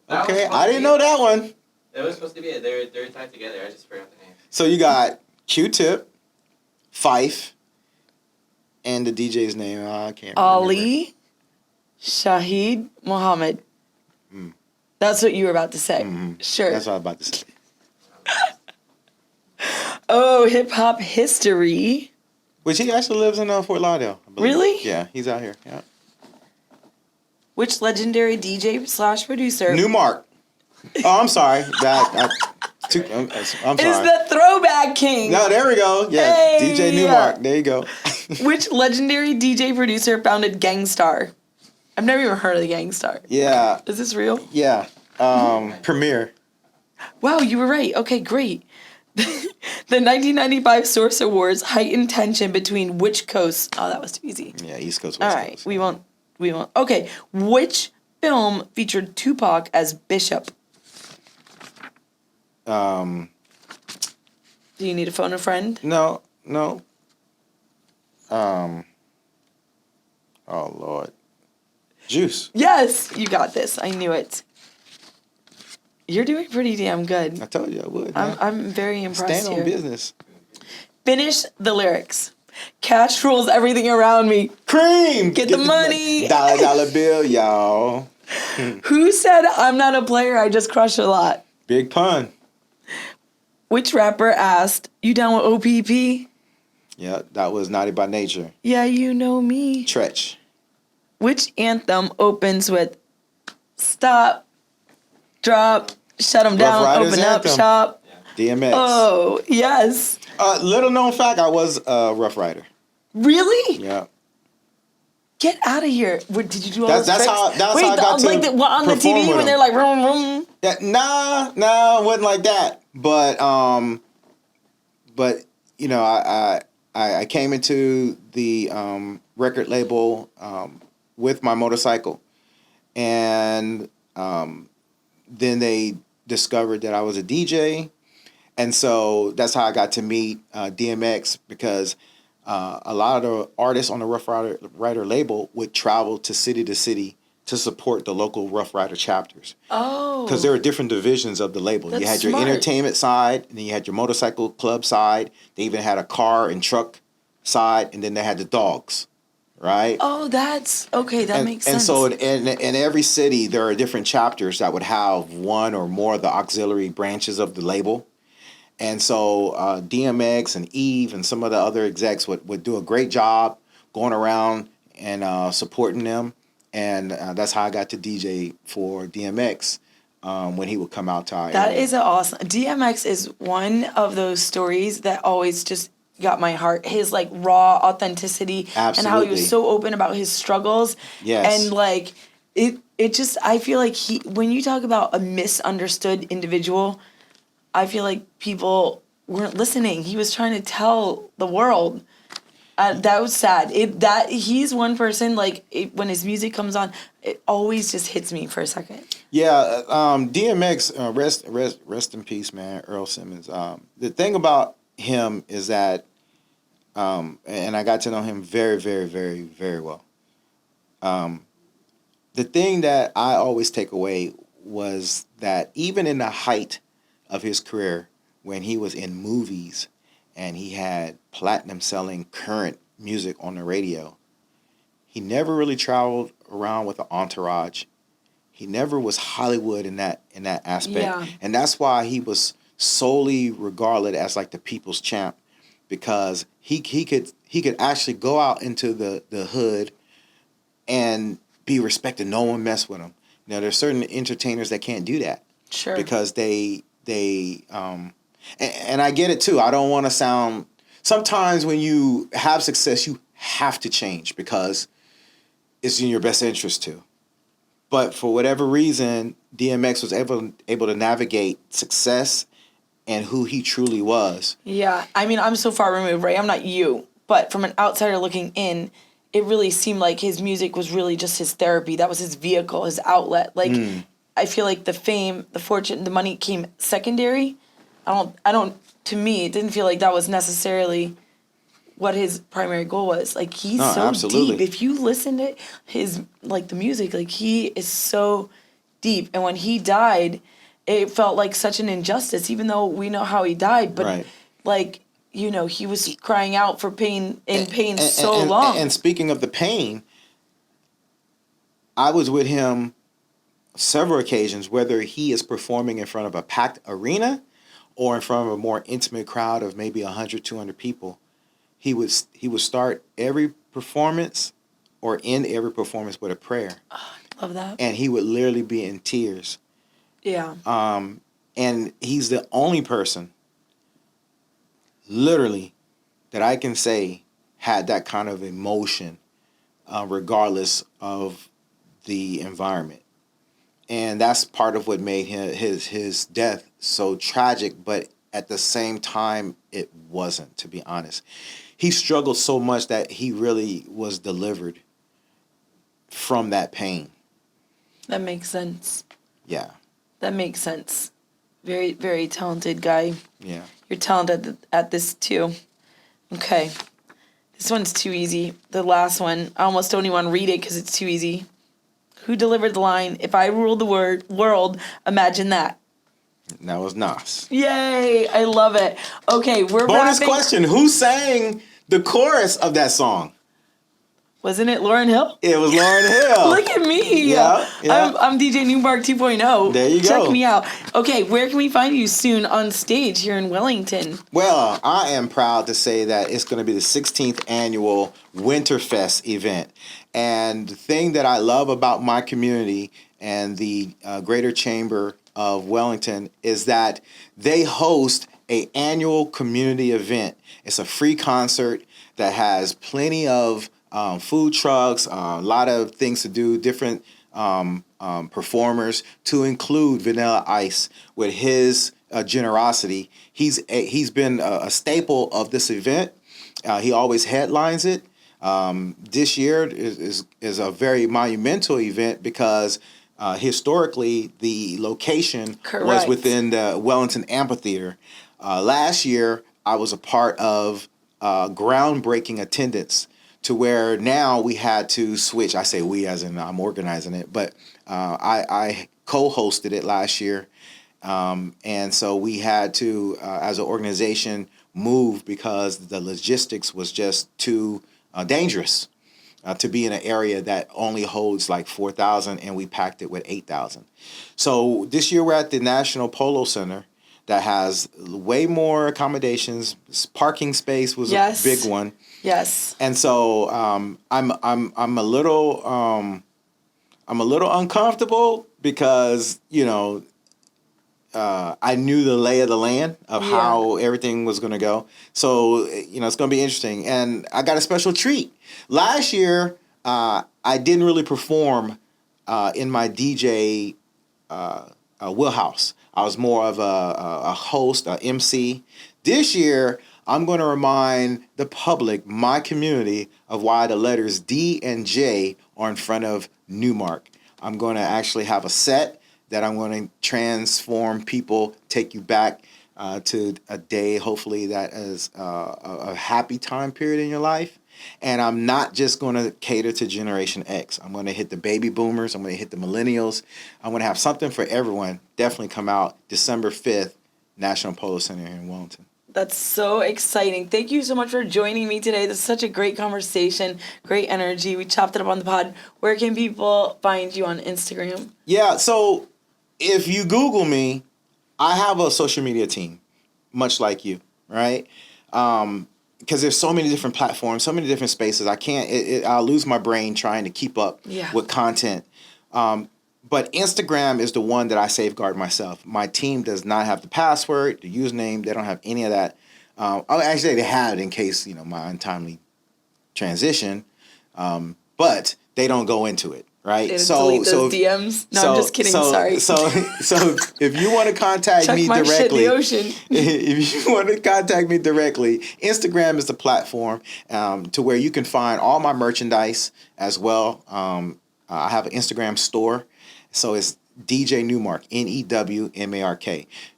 That was Okay, supposed I to didn't be know it. that one. It was supposed to be it. They're tied together. I just forgot the name. So you got Q-Tip, Fife, and the DJ's name. I can't remember. Ali Shahid Muhammad. That's what you were about to say. Sure. That's what I was about to say. Oh, hip hop history. Which he actually lives in Fort Lauderdale, I believe. Really? Yeah, he's out here. Yeah. Which legendary DJ/producer Newmark. Oh, I'm sorry. I'm sorry. is the throwback king? No, there we go. Yeah, Hey, DJ Newmark. There you go. Which legendary DJ producer founded Gangstar? I've never even heard of the Gangstar. Yeah, Is this real? yeah. Premiere. Wow, you were right. Okay, great. The 1995 Source Awards heightened tension between which coasts? Oh, that was too easy. Yeah, East Coast, All West right, Coast. we won't. Okay, which film featured Tupac as Bishop? Do you need to phone a friend? No. Oh Lord. Juice. Yes, you got this. I knew it. You're doing pretty damn good. I told you I would. I'm very impressed Stand on here. business. Finish the lyrics. Cash rules everything around me. Cream! Get the money. Dollar bill, y'all. Who said I'm not a player, I just crush a lot? Big pun. Which rapper asked, you down with OPP? Yeah, that was Naughty by Nature. Yeah, you know me. Tretch. Which anthem opens with stop, drop, shut them down, Riders open anthem. up, shop? DMX. Oh, yes. Little known fact, I was a Rough Rider. Really? Yeah. Get out of here. What, did you do all That's those tricks? how I got to like on the perform TV with when them. they're like, vroom, vroom. Yeah, nah, it wasn't like that. But you know, I came into the record label with my motorcycle, and then they discovered that I was a DJ, and so that's how I got to meet DMX, because a lot of the artists on the Rough Rider label would travel to city to support the local Rough Rider chapters. Oh. Because there were different divisions of the label. That's you had your smart. entertainment side, and then you had your motorcycle club side. They even had a car and truck side, and then they had the dogs, right? Oh, that's okay. That makes sense. And so in every city, there are different chapters that would have one or more of the auxiliary branches of the label. And so DMX and Eve and some of the other execs would do a great job going around and supporting them. And that's how I got to DJ for DMX when he would come out to our That area. is awesome. DMX is one of those stories that always just got my heart. His like raw authenticity and how he was Absolutely. so open about his struggles. Yes. And like it just, I feel like when you talk about a misunderstood individual, I feel like people weren't listening. He was trying to tell the world. That was sad. He's one person, like when his music comes on, it always just hits me for a second. Yeah, DMX, rest in peace, man, Earl Simmons. The thing about him is that, and I got to know him very, very, very, very well. The thing that I always take away was that even in the height of his career, when he was in movies and he had platinum selling current music on the radio, he never really traveled around with an entourage. He never was Hollywood in that aspect. Yeah. And that's why he was solely regarded as like the people's champ, because he could actually go out into the hood and be respected. No one mess with him. Now there's certain entertainers that can't do that. Sure. Because they and I get it too. I don't want to sound, sometimes when you have success, you have to change because it's in your best interest to. But for whatever reason, DMX was able to navigate success and who he truly was. Yeah, I mean, I'm so far removed, right? I'm not you, but from an outsider looking in, it really seemed like his music was really just his therapy. That was his vehicle, his outlet. Like, I feel like the fame, the fortune, the money came secondary. To me, it didn't feel like that was necessarily what his primary goal was. Like, he's so absolutely. deep. If you listen to his, like, the music, like, he is so deep. And when he died, it felt like such an injustice, even though we know how he died. But, Right. like, you know, he was crying out for pain, so long. And speaking of the pain, I was with him several occasions, whether he is performing in front of a packed arena or in front of a more intimate crowd of maybe 100, 200 people. He would start every performance or end every performance with a prayer. Oh, I love that. And he would literally be in tears. Yeah. And he's the only person, literally, that I can say had that kind of emotion, regardless of the environment. And that's part of what made his death so tragic, but at the same time, it wasn't, to be honest. He struggled so much that he really was delivered from that pain. That makes sense. Yeah. That makes sense. Very, very talented guy. Yeah. You're talented at this too. Okay. This one's too easy. The last one, I almost don't even want to read it because it's too easy. Who delivered the line, "If I ruled the world, imagine that"? That was Nas. Yay! I love it. Okay, we're Bonus wrapping. question: who sang the chorus of that song? Wasn't it Lauryn Hill? It was Lauryn Hill. Look at me. Yeah, yeah. I'm DJ Newmark 2.0. There you Check go. me out. Okay, where can we find you soon on stage here in Wellington? Well, I am proud to say that it's going to be the 16th annual Winterfest event. And the thing that I love about my community and the Greater Chamber of Wellington is that they host an annual community event. It's a free concert that has plenty of food trucks, a lot of things to do, different performers, to include Vanilla Ice with his generosity. He's been a staple of this event. He always headlines it. This year is a very monumental event because historically the location was Correct. within the Wellington Amphitheater. Last year I was a part of groundbreaking attendance to where now we had to switch. I say we as in I'm organizing it, but I co-hosted it last year. And so we had to, as an organization, move because the logistics was just too dangerous to be in an area that only holds like 4,000, and we packed it with 8,000. So this year we're at the National Polo Center that has way more accommodations. Parking space was Yes. a big one. Yes. And so I'm a little uncomfortable because I knew the lay of the land of how everything was going to go. So it's going to be interesting, and I got a special treat. Last year I didn't really perform in my DJ wheelhouse. I was more of a host, a MC. This year I'm going to remind the public, my community, of why the letters D and J are in front of Newmark. I'm going to actually have a set that I'm going to transform people, take you back to a day, hopefully, that is a happy time period in your life. And I'm not just going to cater to Generation X. I'm going to hit the baby boomers. I'm going to hit the millennials. I'm going to have something for everyone. Definitely come out December 5th, National Polo Center here in Wellington. That's so exciting. Thank you so much for joining me today. This is such a great conversation, great energy. We chopped it up on the pod. Where can people find you on Instagram? Yeah, so if you Google me, I have a social media team, much like you, right? Because there's so many different platforms, so many different spaces. I can't, I'll lose my brain trying to keep up with content. But Instagram is the one that I safeguard myself. My team does not have the password, the username. They don't have any of that. Actually, they have it in case, my untimely transition. But they don't go into it, right? Delete those DMs. No, I'm just kidding. Sorry. So if you want to contact me directly, if you want to contact me directly, Instagram is the platform to where you can find all my merchandise as well. I have an Instagram store. So it's DJ Newmark, Newmark.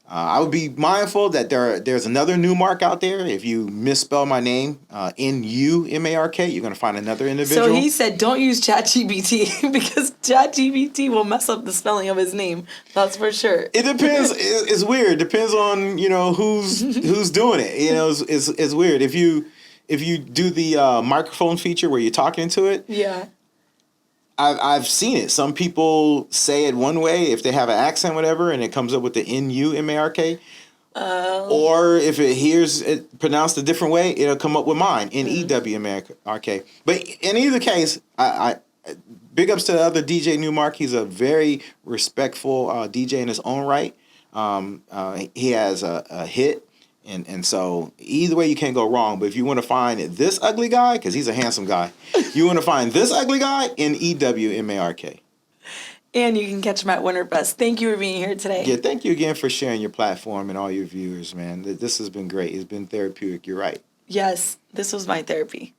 I would be mindful that there's another Newmark out there. If you misspell my name, Newmark, you're going to find another individual. So he said don't use ChatGPT because ChatGPT will mess up the spelling of his name. That's for sure. It depends. It's weird. Depends on, who's doing it. It's weird. If you do the microphone feature where you're talking to it. Yeah. I've seen it. Some people say it one way if they have an accent, whatever, and it comes up with the Newmark. Or if it hears it pronounced a different way, it'll come up with mine, Newmark. But in either case, I big ups to the other DJ Newmark. He's a very respectful DJ in his own right. He has a hit. And so either way you can't go wrong. But if you want to find this ugly guy, because he's a handsome guy, you want to find this ugly guy in Newmark. And you can catch him at Winterfest. Thank you for being here today. Yeah, thank you again for sharing your platform and all your viewers, man. This has been great. It's been therapeutic. You're right. Yes, this was my therapy.